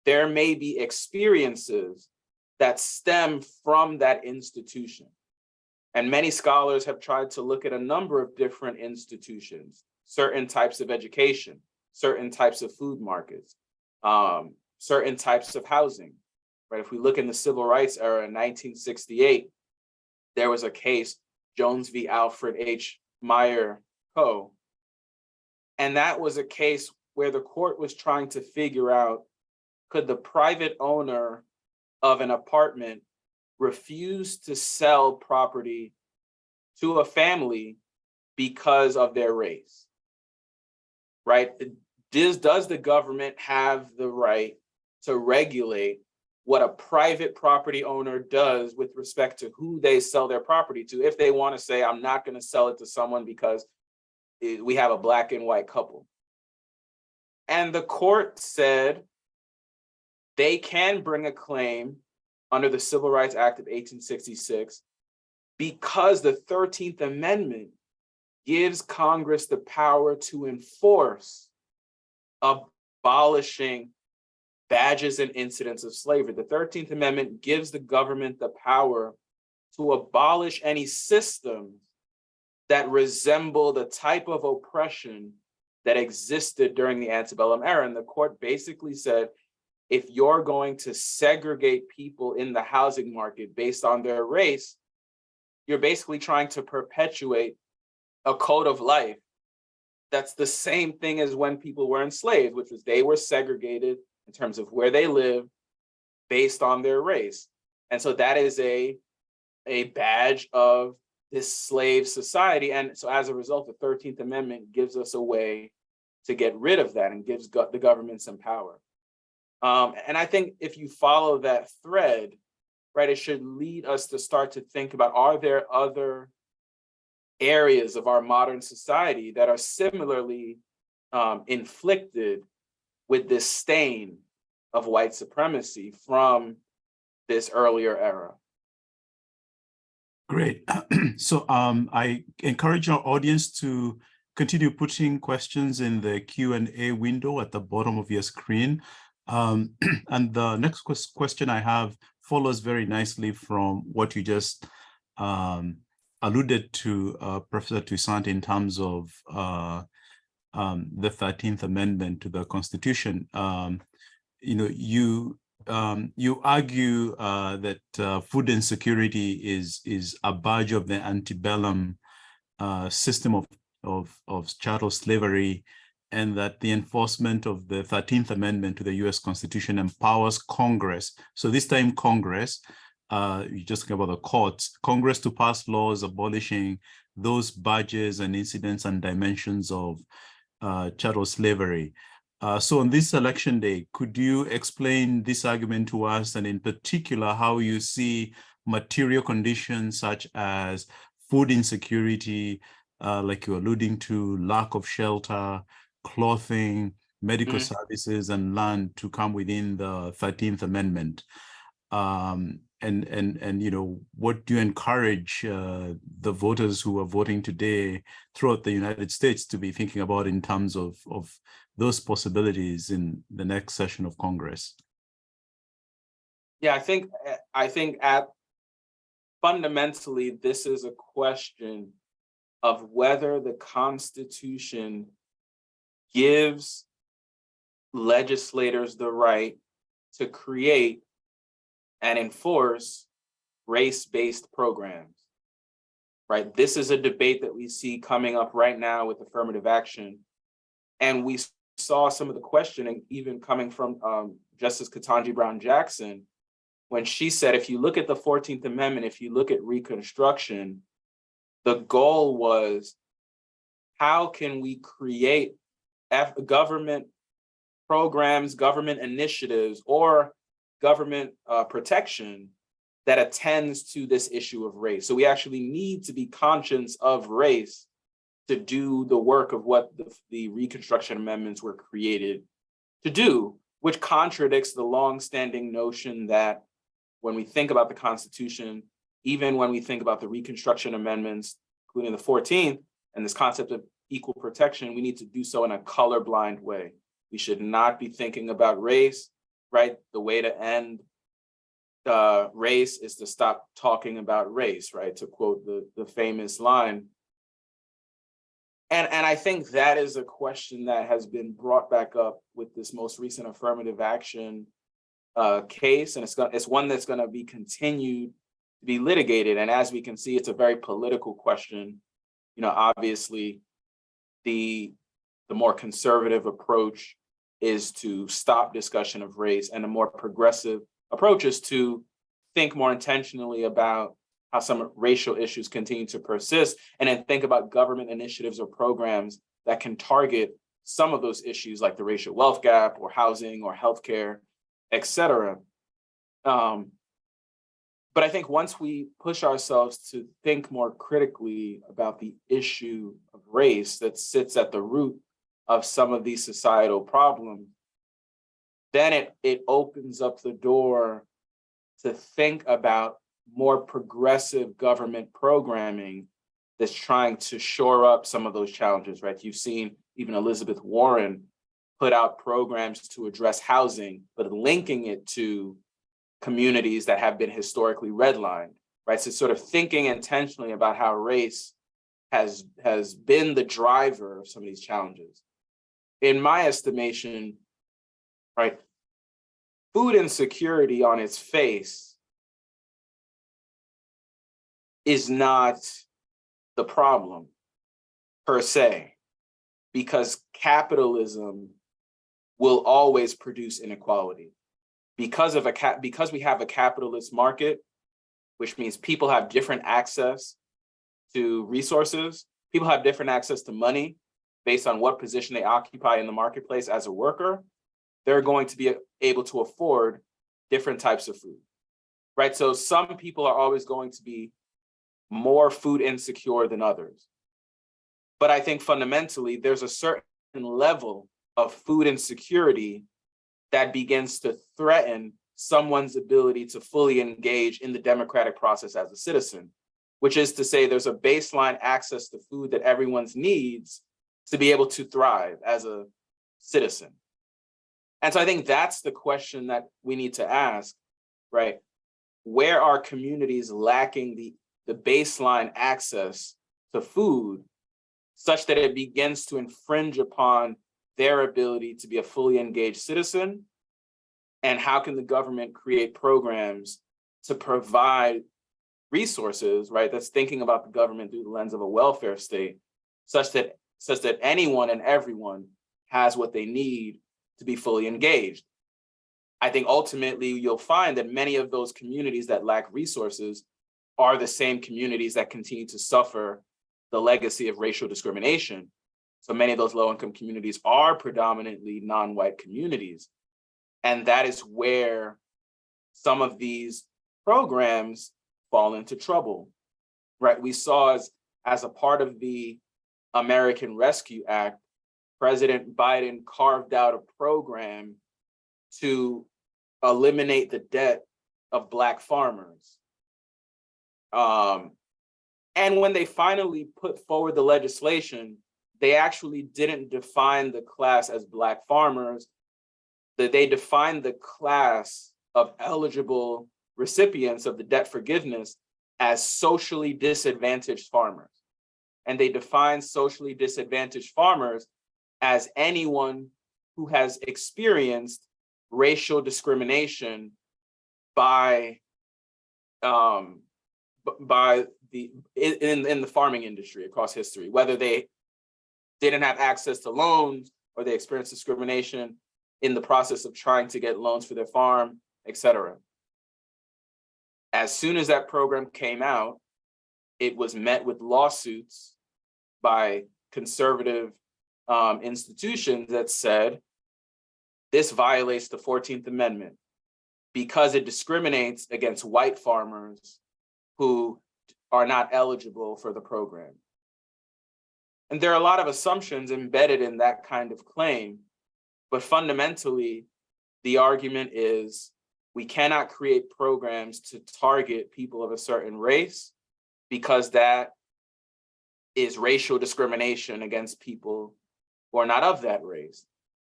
there may be experiences that stem from that institution. And many scholars have tried to look at a number of different institutions, certain types of education, certain types of food markets, certain types of housing, right? If we look in the civil rights era in 1968, there was a case, Jones v. Alfred H. Meyer Co. And that was a case where the court was trying to figure out, could the private owner of an apartment refuse to sell property to a family because of their race, right? Does the government have the right to regulate what a private property owner does with respect to who they sell their property to, if they want to say, I'm not going to sell it to someone because we have a Black and white couple? And the court said they can bring a claim under the Civil Rights Act of 1866 because the 13th Amendment gives Congress the power to enforce abolishing badges and incidents of slavery. The 13th Amendment gives the government the power to abolish any systems that resemble the type of oppression that existed during the antebellum era. And the court basically said, if you're going to segregate people in the housing market based on their race, you're basically trying to perpetuate a code of life that's the same thing as when people were enslaved, which was they were segregated in terms of where they live based on their race. And so that is a badge of this slave society. And so as a result, the 13th Amendment gives us a way to get rid of that and gives the government some power. And I think if you follow that thread, right, it should lead us to start to think about, are there other areas of our modern society that are similarly inflicted with this stain of white supremacy from this earlier era? Great. So I encourage our audience to continue putting questions in the Q&A window at the bottom of your screen. And the next question I have follows very nicely from what you just alluded to, Professor Toussaint, in terms of the 13th Amendment to the Constitution. You argue that food insecurity is a badge of the antebellum system of chattel slavery, and that the enforcement of the 13th Amendment to the US Constitution empowers Congress. So this time Congress, you just talking about the courts, Congress to pass laws abolishing those badges and incidents and dimensions of chattel slavery. So on this election day, could you explain this argument to us, and in particular, how you see material conditions such as food insecurity, like you're alluding to, lack of shelter, clothing, medical services, and land to come within the 13th Amendment? And what do you encourage the voters who are voting today throughout the United States to be thinking about in terms of those possibilities in the next session of Congress? Yeah, I think fundamentally, this is a question of whether the Constitution gives legislators the right to create and enforce race-based programs, right? This is a debate that we see coming up right now with affirmative action. And we saw some of the questioning even coming from Justice Ketanji Brown Jackson, when she said, if you look at the 14th Amendment, if you look at Reconstruction, the goal was, how can we create government programs, government initiatives, or government protection that attends to this issue of race? So we actually need to be conscious of race to do the work of what the Reconstruction Amendments were created to do, which contradicts the longstanding notion that when we think about the Constitution, even when we think about the Reconstruction Amendments, including the 14th, and this concept of equal protection, we need to do so in a colorblind way. We should not be thinking about race, right? The way to end race is to stop talking about race, right? To quote the famous line. And I think that is a question that has been brought back up with this most recent affirmative action case, and it's one that's going to be continued to be litigated. And as we can see, it's a very political question. You know, obviously, the more conservative approach is to stop discussion of race, and a more progressive approach is to think more intentionally about how some racial issues continue to persist, and then think about government initiatives or programs that can target some of those issues, like the racial wealth gap or housing or healthcare, et cetera. But I think once we push ourselves to think more critically about the issue of race that sits at the root of some of these societal problems, then it opens up the door to think about more progressive government programming that's trying to shore up some of those challenges, right? You've seen even Elizabeth Warren put out programs to address housing, but linking it to communities that have been historically redlined, right? So sort of thinking intentionally about how race has been the driver of some of these challenges. In my estimation, right, food insecurity on its face is not the problem per se, because capitalism will always produce inequality. Because we have a capitalist market, which means people have different access to resources, people have different access to money based on what position they occupy in the marketplace as a worker, they're going to be able to afford different types of food, right? So some people are always going to be more food insecure than others. But I think fundamentally, there's a certain level of food insecurity that begins to threaten someone's ability to fully engage in the democratic process as a citizen, which is to say there's a baseline access to food that everyone needs to be able to thrive as a citizen. And so I think that's the question that we need to ask, right? Where are communities lacking the baseline access to food such that it begins to infringe upon their ability to be a fully engaged citizen? And how can the government create programs to provide resources, right? That's thinking about the government through the lens of a welfare state, such that anyone and everyone has what they need to be fully engaged. I think ultimately you'll find that many of those communities that lack resources are the same communities that continue to suffer the legacy of racial discrimination. So many of those low-income communities are predominantly non-white communities. And that is where some of these programs fall into trouble, right? We saw as a part of the American Rescue Act, President Biden carved out a program to eliminate the debt of Black farmers. And when they finally put forward the legislation, they actually didn't define the class as Black farmers, that they defined the class of eligible recipients of the debt forgiveness as socially disadvantaged farmers. And they defined socially disadvantaged farmers as anyone who has experienced racial discrimination in the farming industry across history, whether they didn't have access to loans or they experienced discrimination in the process of trying to get loans for their farm, et cetera. As soon as that program came out, it was met with lawsuits by conservative institutions that said, this violates the 14th Amendment because it discriminates against white farmers who are not eligible for the program. And there are a lot of assumptions embedded in that kind of claim. But fundamentally, the argument is we cannot create programs to target people of a certain race because that is racial discrimination against people who are not of that race.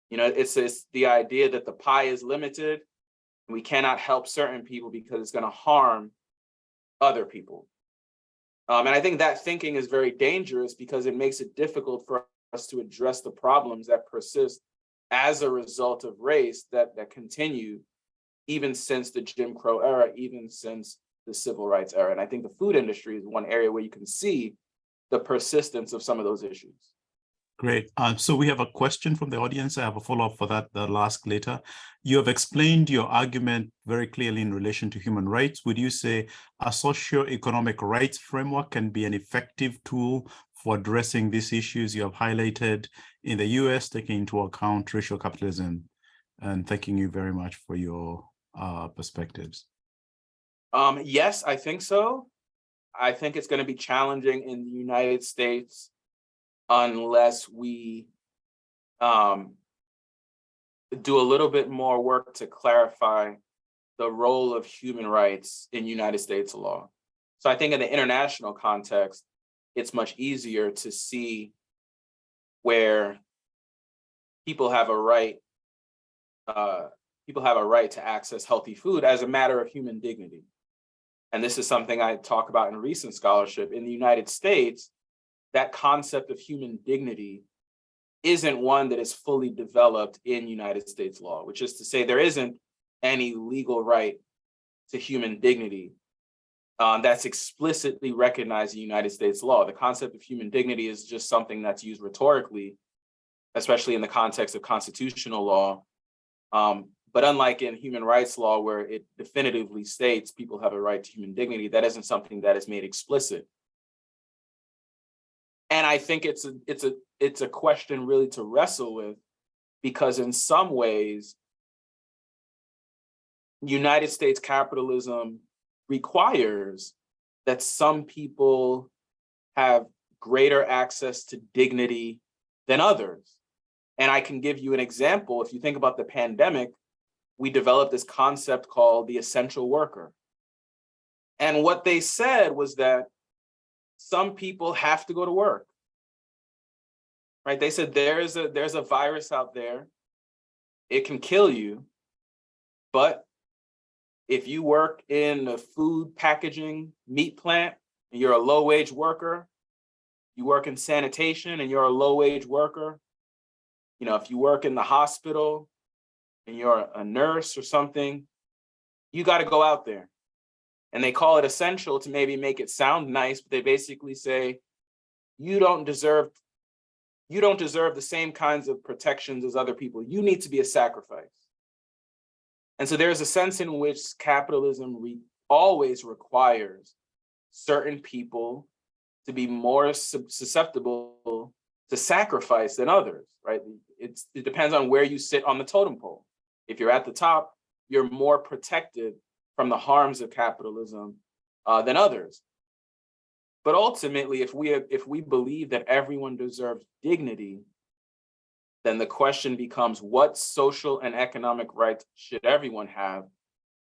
You know, it's the idea that the pie is limited and we cannot help certain people because it's going to harm other people. And I think that thinking is very dangerous because it makes it difficult for us to address the problems that persist as a result of race that continue even since the Jim Crow era, even since the civil rights era. And I think the food industry is one area where you can see the persistence of some of those issues. Great. So we have a question from the audience. I have a follow-up for that I'll ask later. You have explained your argument very clearly in relation to human rights. Would you say a socio-economic rights framework can be an effective tool for addressing these issues you have highlighted in the US, taking into account racial capitalism? And thanking you very much for your perspectives. Yes, I think so. I think it's going to be challenging in the United States unless we do a little bit more work to clarify the role of human rights in United States law. So I think in the international context, it's much easier to see where people have a right to access healthy food as a matter of human dignity. And this is something I talk about in recent scholarship. In the United States, that concept of human dignity isn't one that is fully developed in United States law, which is to say there isn't any legal right to human dignity that's explicitly recognized in United States law. The concept of human dignity is just something that's used rhetorically, especially in the context of constitutional law. But unlike in human rights law, where it definitively states people have a right to human dignity, that isn't something that is made explicit. And I think it's a question really to wrestle with, because in some ways, United States capitalism requires that some people have greater access to dignity than others. And I can give you an example. If you think about the pandemic, we developed this concept called the essential worker. And what they said was that some people have to go to work, right? They said there's a virus out there, it can kill you, but if you work in a food packaging meat plant and you're a low-wage worker, you work in sanitation and you're a low-wage worker, you know, if you work in the hospital and you're a nurse or something, you got to go out there. And they call it essential to maybe make it sound nice, but they basically say, you don't deserve the same kinds of protections as other people. You need to be a sacrifice. And so there's a sense in which capitalism always requires certain people to be more susceptible to sacrifice than others, right? It depends on where you sit on the totem pole. If you're at the top, you're more protected from the harms of capitalism than others. But ultimately, if we believe that everyone deserves dignity, then the question becomes, what social and economic rights should everyone have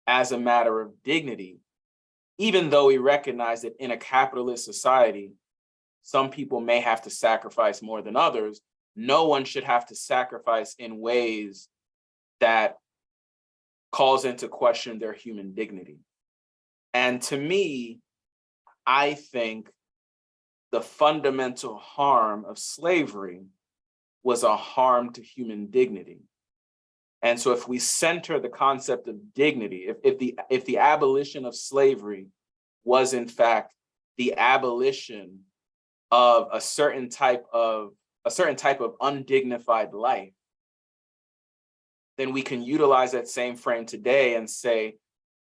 as a matter of dignity? Even though we recognize that in a capitalist society, some people may have to sacrifice more than others, no one should have to sacrifice in ways that calls into question their human dignity. And to me, I think the fundamental harm of slavery was a harm to human dignity. And so if we center the concept of dignity, if the abolition of slavery was in fact the abolition of a certain type of undignified life, then we can utilize that same frame today and say,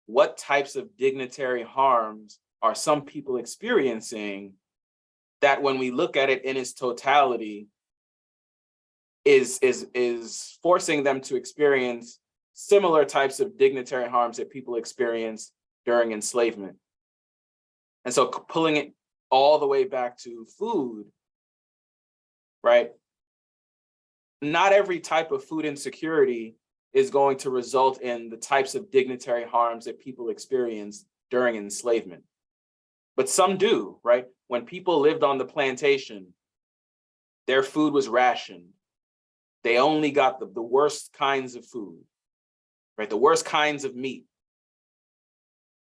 what types of dignitary harms are some people experiencing that when we look at it in its totality is forcing them to experience similar types of dignitary harms that people experienced during enslavement. And so pulling it all the way back to food, right? Not every type of food insecurity is going to result in the types of dignitary harms that people experienced during enslavement. But some do, right? When people lived on the plantation, their food was rationed. They only got the worst kinds of food, right? The worst kinds of meat.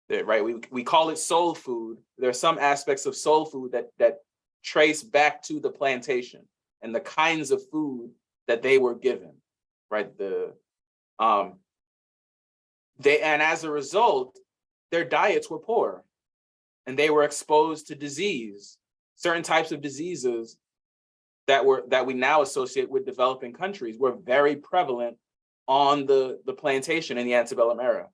Right? We call it soul food. There are some aspects of soul food that trace back to the plantation and the kinds of food that they were given, right? And as a result, their diets were poor and they were exposed to disease, certain types of diseases that we now associate with developing countries were very prevalent on the plantation in the antebellum era.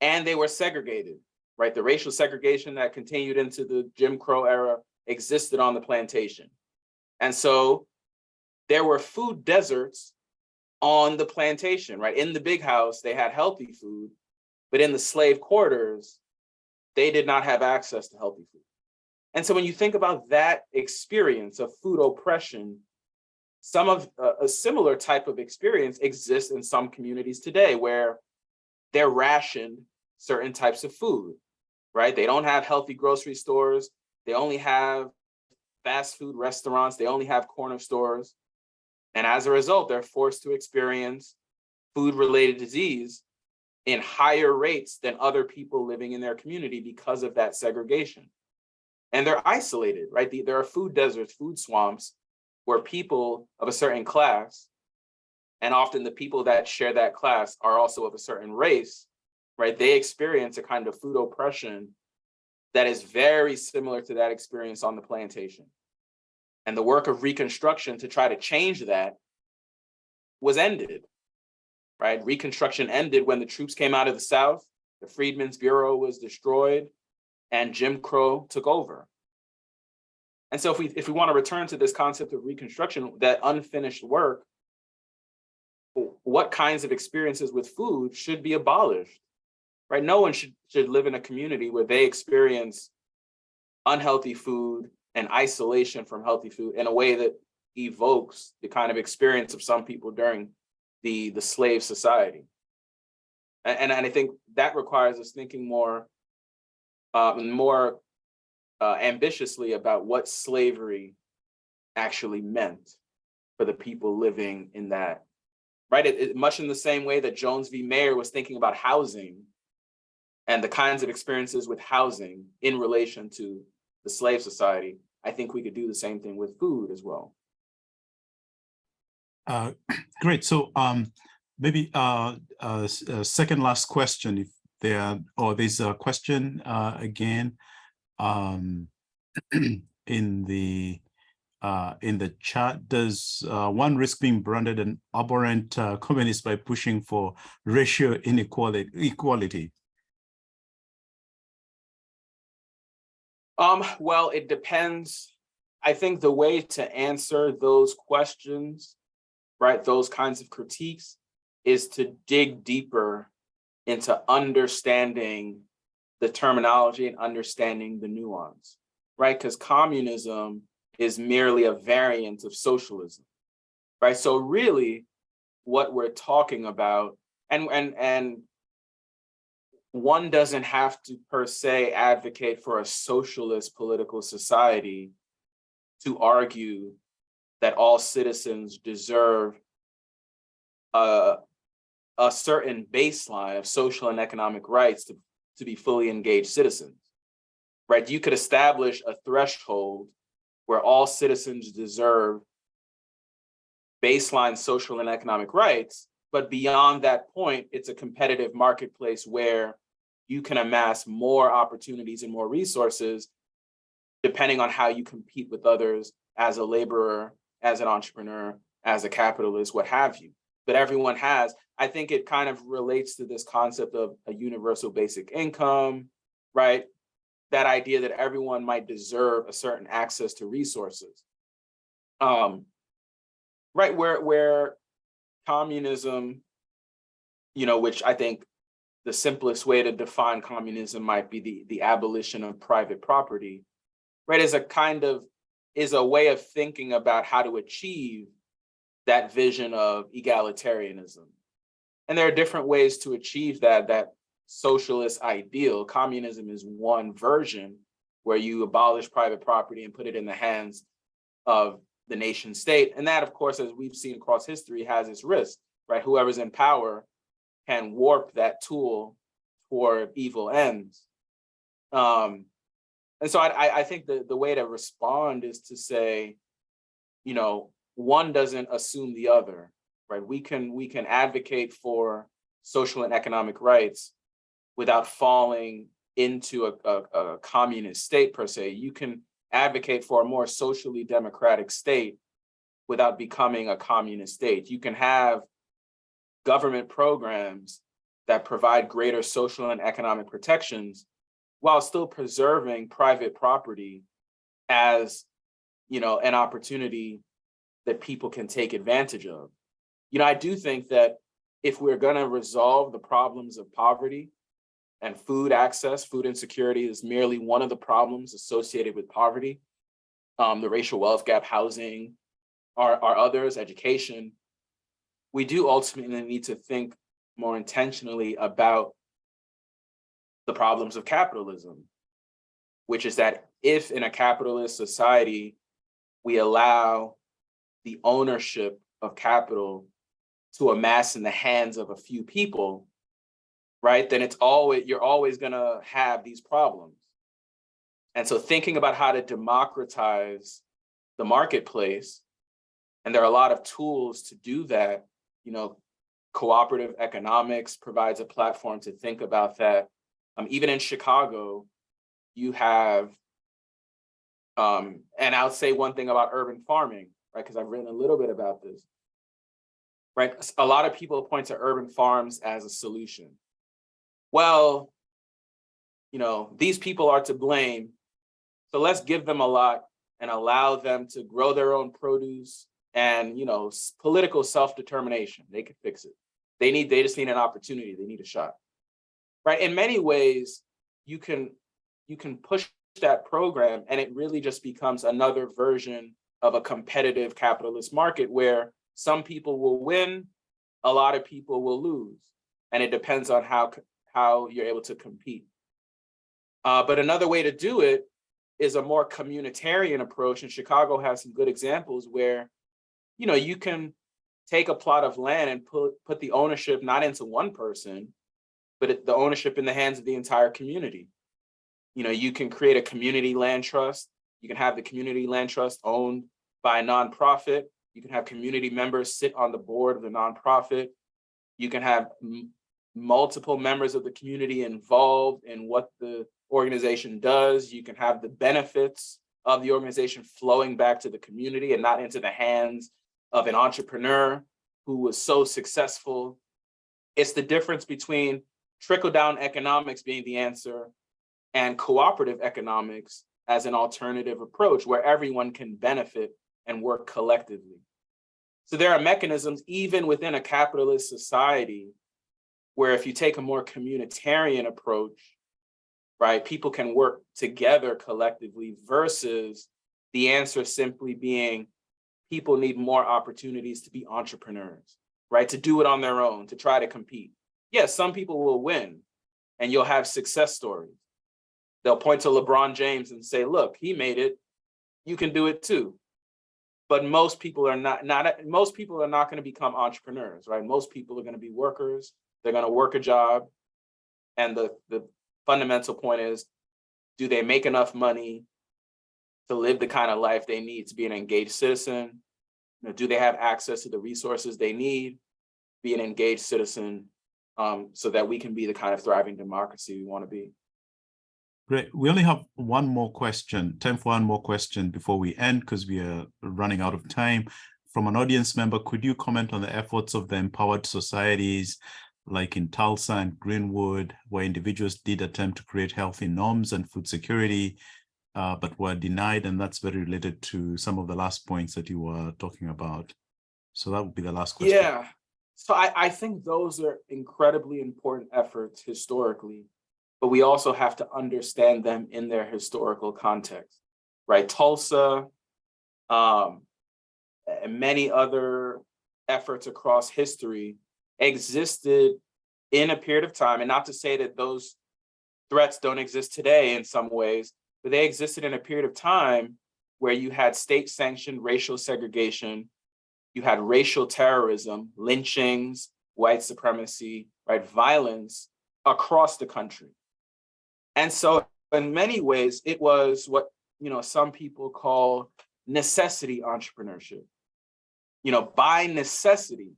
And they were segregated, right? The racial segregation that continued into the Jim Crow era existed on the plantation. And so there were food deserts on the plantation, right? In the big house, they had healthy food, but in the slave quarters, they did not have access to healthy food. And so when you think about that experience of food oppression, some of a similar type of experience exists in some communities today where they're rationed certain types of food, right? They don't have healthy grocery stores. They only have fast food restaurants. They only have corner stores. And as a result, they're forced to experience food-related disease in higher rates than other people living in their community because of that segregation. And they're isolated, right? There are food deserts, food swamps, where people of a certain class, and often the people that share that class are also of a certain race, right? They experience a kind of food oppression that is very similar to that experience on the plantation. And the work of Reconstruction to try to change that was ended, right? Reconstruction ended when the troops came out of the South, the Freedmen's Bureau was destroyed, and Jim Crow took over. And so if we want to return to this concept of Reconstruction, that unfinished work, what kinds of experiences with food should be abolished, right? No one should live in a community where they experience unhealthy food and isolation from healthy food in a way that evokes the kind of experience of some people during the slave society. And I think that requires us thinking more ambitiously about what slavery actually meant for the people living in that, right? Much in the same way that Jones v. Mayer was thinking about housing and the kinds of experiences with housing in relation to the slave society, I think we could do the same thing with food as well. Great. So maybe second last question, if there's a question again in the chat. Does one risk being branded an abhorrent communist by pushing for racial equality? Well, it depends. I think the way to answer those questions, right, those kinds of critiques, is to dig deeper into understanding the terminology and understanding the nuance, right? Because communism is merely a variant of socialism, right? So really what we're talking about, and one doesn't have to per se advocate for a socialist political society to argue that all citizens deserve a certain baseline of social and economic rights to be fully engaged citizens, right? You could establish a threshold where all citizens deserve baseline social and economic rights, but beyond that point, it's a competitive marketplace where you can amass more opportunities and more resources depending on how you compete with others as a laborer, as an entrepreneur, as a capitalist, what have you. But everyone has, I think it kind of relates to this concept of a universal basic income, right? That idea that everyone might deserve a certain access to resources. Right, where communism, which I think the simplest way to define communism might be the abolition of private property, right, is a kind of is a way of thinking about how to achieve that vision of egalitarianism. And there are different ways to achieve that socialist ideal. Communism is one version where you abolish private property and put it in the hands of the nation state. And that, of course, as we've seen across history, has its risk, right? Whoever's in power can warp that tool for evil ends. And so I think the way to respond is to say, you know, one doesn't assume the other, right? We can advocate for social and economic rights without falling into a communist state per se. You can advocate for a more socially democratic state without becoming a communist state. You can have government programs that provide greater social and economic protections while still preserving private property as, you know, an opportunity that people can take advantage of. You know, I do think that if we're going to resolve the problems of poverty and food access, food insecurity is merely one of the problems associated with poverty. The racial wealth gap, housing, are others, education. We do ultimately need to think more intentionally about the problems of capitalism, which is that if in a capitalist society, we allow the ownership of capital to amass in the hands of a few people, right, then you're always gonna have these problems. And so thinking about how to democratize the marketplace, and there are a lot of tools to do that, you know, cooperative economics provides a platform to think about that. Even in Chicago, you have, and I'll say one thing about urban farming, right, because I've written a little bit about this, right? A lot of people point to urban farms as a solution. Well, you know, these people are to blame, so let's give them a lot and allow them to grow their own produce and, you know, political self-determination. They can fix it. They just need an opportunity. They need a shot, right? In many ways, you can push that program and it really just becomes another version of a competitive capitalist market where some people will win, a lot of people will lose. And it depends on how you're able to compete. But another way to do it is a more communitarian approach. And Chicago has some good examples where, you know, you can take a plot of land and put the ownership not into one person, but the ownership in the hands of the entire community. You know, you can create a community land trust. You can have the community land trust owned by a nonprofit. You can have community members sit on the board of the nonprofit. You can have multiple members of the community involved in what the organization does. You can have the benefits of the organization flowing back to the community and not into the hands of an entrepreneur who was so successful. It's the difference between trickle-down economics being the answer and cooperative economics as an alternative approach where everyone can benefit and work collectively. So there are mechanisms even within a capitalist society where if you take a more communitarian approach, right, people can work together collectively versus the answer simply being people need more opportunities to be entrepreneurs, right, to do it on their own, to try to compete. Yes, some people will win and you'll have success stories. They'll point to LeBron James and say, look, he made it, you can do it too. But most people are not going to become entrepreneurs, right? Most people are going to be workers. They're going to work a job. And the fundamental point is, do they make enough money to live the kind of life they need to be an engaged citizen? You know, do they have access to the resources they need, be an engaged citizen, so that we can be the kind of thriving democracy we want to be? Great. We only have one more question, time for one more question before we end because we are running out of time. From an audience member, could you comment on the efforts of the empowered societies like in Toussaint and Greenwood, where individuals did attempt to create healthy norms and food security, but were denied? And that's very related to some of the last points that you were talking about. So that would be the last question. Yeah. So I think those are incredibly important efforts historically, but we also have to understand them in their historical context, right? Tulsa and many other efforts across history existed in a period of time. And not to say that those threats don't exist today in some ways, but they existed in a period of time where you had state-sanctioned racial segregation, you had racial terrorism, lynchings, white supremacy, right, violence across the country. And so in many ways, it was what, some people call necessity entrepreneurship. By necessity,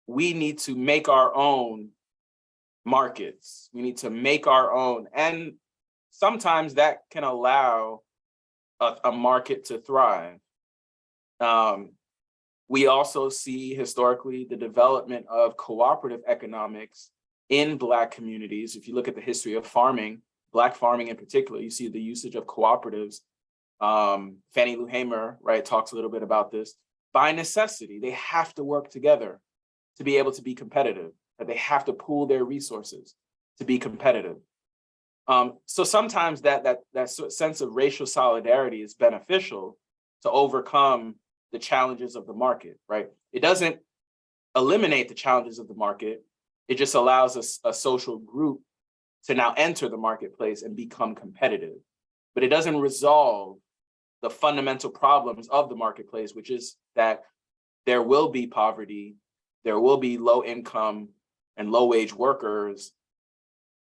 we need to make our own markets. We need to make our own. And sometimes that can allow a market to thrive. We also see historically the development of cooperative economics in Black communities. If you look at the history of farming, Black farming in particular, you see the usage of cooperatives. Fannie Lou Hamer, right, talks a little bit about this. By necessity, they have to work together to be able to be competitive, that they have to pool their resources to be competitive. So sometimes that sense of racial solidarity is beneficial to overcome the challenges of the market, right? It doesn't eliminate the challenges of the market. It just allows a social group to now enter the marketplace and become competitive. But it doesn't resolve the fundamental problems of the marketplace, which is that there will be poverty, there will be low income and low wage workers.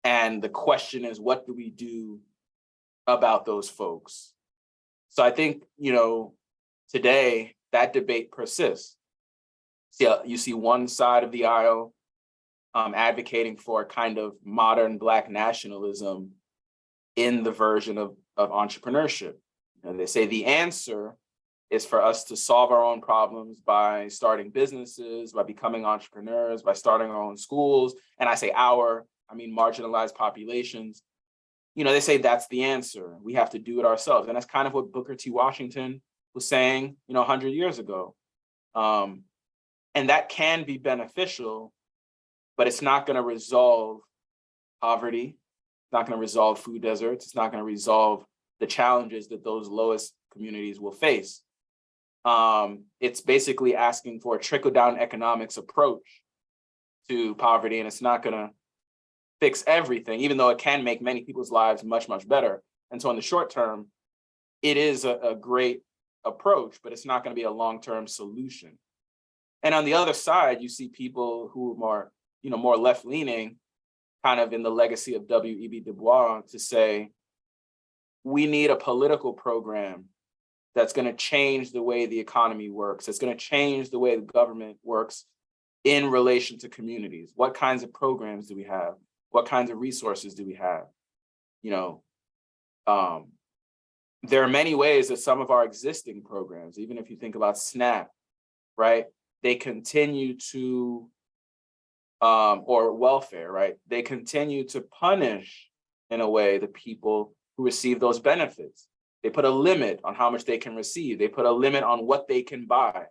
And the question is, what do we do about those folks? So I think, today that debate persists. So you see one side of the aisle advocating for a kind of modern Black nationalism in the version of entrepreneurship. They say the answer is for us to solve our own problems by starting businesses, by becoming entrepreneurs, by starting our own schools. And I say I mean marginalized populations. They say that's the answer. We have to do it ourselves. And that's kind of what Booker T. Washington was saying, 100 years ago. And that can be beneficial, but it's not going to resolve poverty. It's not going to resolve food deserts. It's not going to resolve the challenges that those lowest communities will face. It's basically asking for a trickle-down economics approach to poverty, and it's not going to fix everything, even though it can make many people's lives much, much better. And so in the short term, it is a great approach, but it's not going to be a long-term solution. And on the other side, you see people who are more left-leaning, kind of in the legacy of W.E.B. Du Bois, to say, we need a political program that's going to change the way the economy works. It's going to change the way the government works in relation to communities. What kinds of programs do we have? What kinds of resources do we have? There are many ways that some of our existing programs, even if you think about SNAP, right? They continue to, or welfare, right? They continue to punish, in a way, the people who receive those benefits. They put a limit on how much they can receive. They put a limit on what they can buy,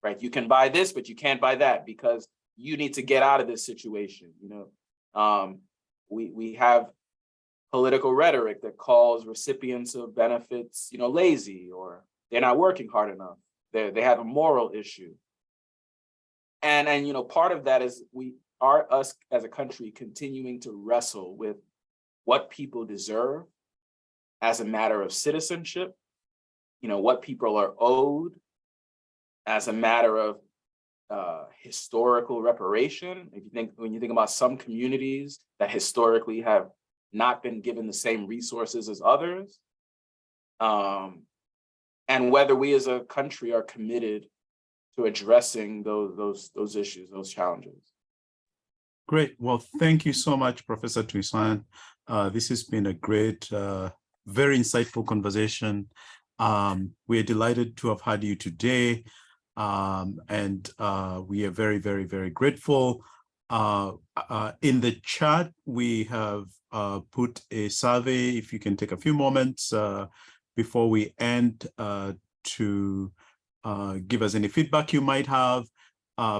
right? You can buy this, but you can't buy that because you need to get out of this situation. We have political rhetoric that calls recipients of benefits, lazy, or they're not working hard enough. They have a moral issue. And part of that is us as a country continuing to wrestle with what people deserve as a matter of citizenship, what people are owed as a matter of historical reparation. When you think about some communities that historically have not been given the same resources as others, and whether we as a country are committed to addressing those issues, those challenges. Great. Well, thank you so much, Professor Toussaint. This has been a great, very insightful conversation. We're delighted to have had you today, and we are very, very, very grateful. In the chat, we have put a survey. If you can take a few moments before we end to give us any feedback you might have.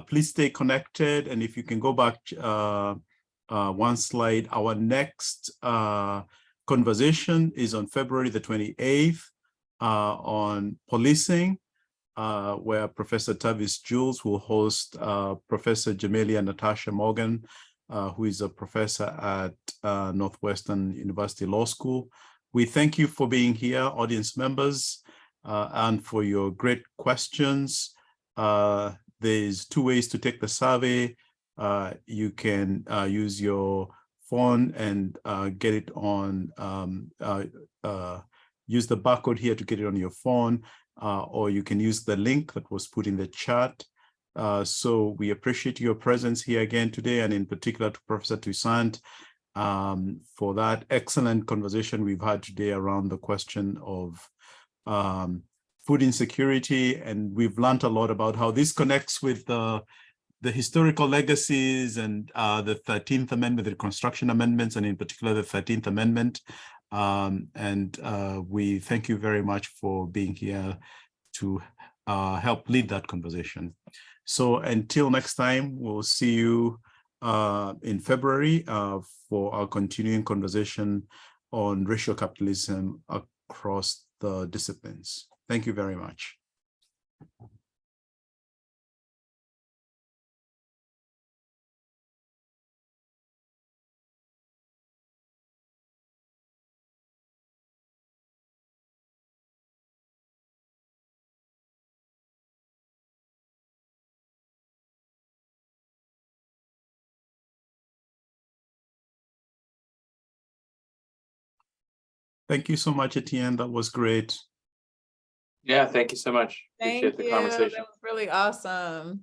Please stay connected, and if you can go back one slide, our next conversation is on February the 28th on policing where Professor Tavis Jules will host Professor Jamelia Natasha Morgan, who is a professor at Northwestern University Law School. We thank you for being here, audience members, and for your great questions. There's two ways to take the survey. You can use your phone and get it on, use the barcode here to get it on your phone, or you can use the link that was put in the chat. So we appreciate your presence here again today, and in particular to Professor Toussaint for that excellent conversation we've had today around the question of food insecurity. And we've learned a lot about how this connects with the historical legacies and the 13th Amendment, the Reconstruction Amendments, and in particular the 13th Amendment. We thank you very much for being here to help lead that conversation. So until next time, we'll see you in February for our continuing conversation on racial capitalism across the disciplines. Thank you very much. Thank you so much, Etienne. That was great. Yeah, thank you so much. Appreciate the conversation. That was really awesome.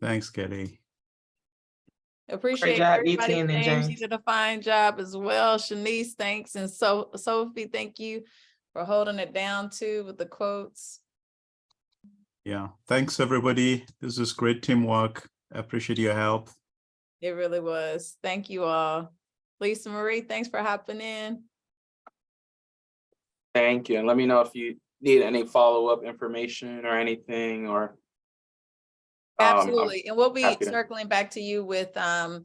Thanks, Kelly. Appreciate job, everybody. Etienne and James, you James. did a fine job as well. Shanice, thanks. And so Sophie, thank you for holding it down too with the quotes. Yeah, thanks everybody. This is great teamwork. I appreciate your help. It really was. Thank you all. Lisa Marie, thanks for hopping in. Thank you. And let me know if you need any follow-up information or anything, or Absolutely. And we'll be happy to- circling back to you with I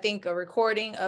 think a recording of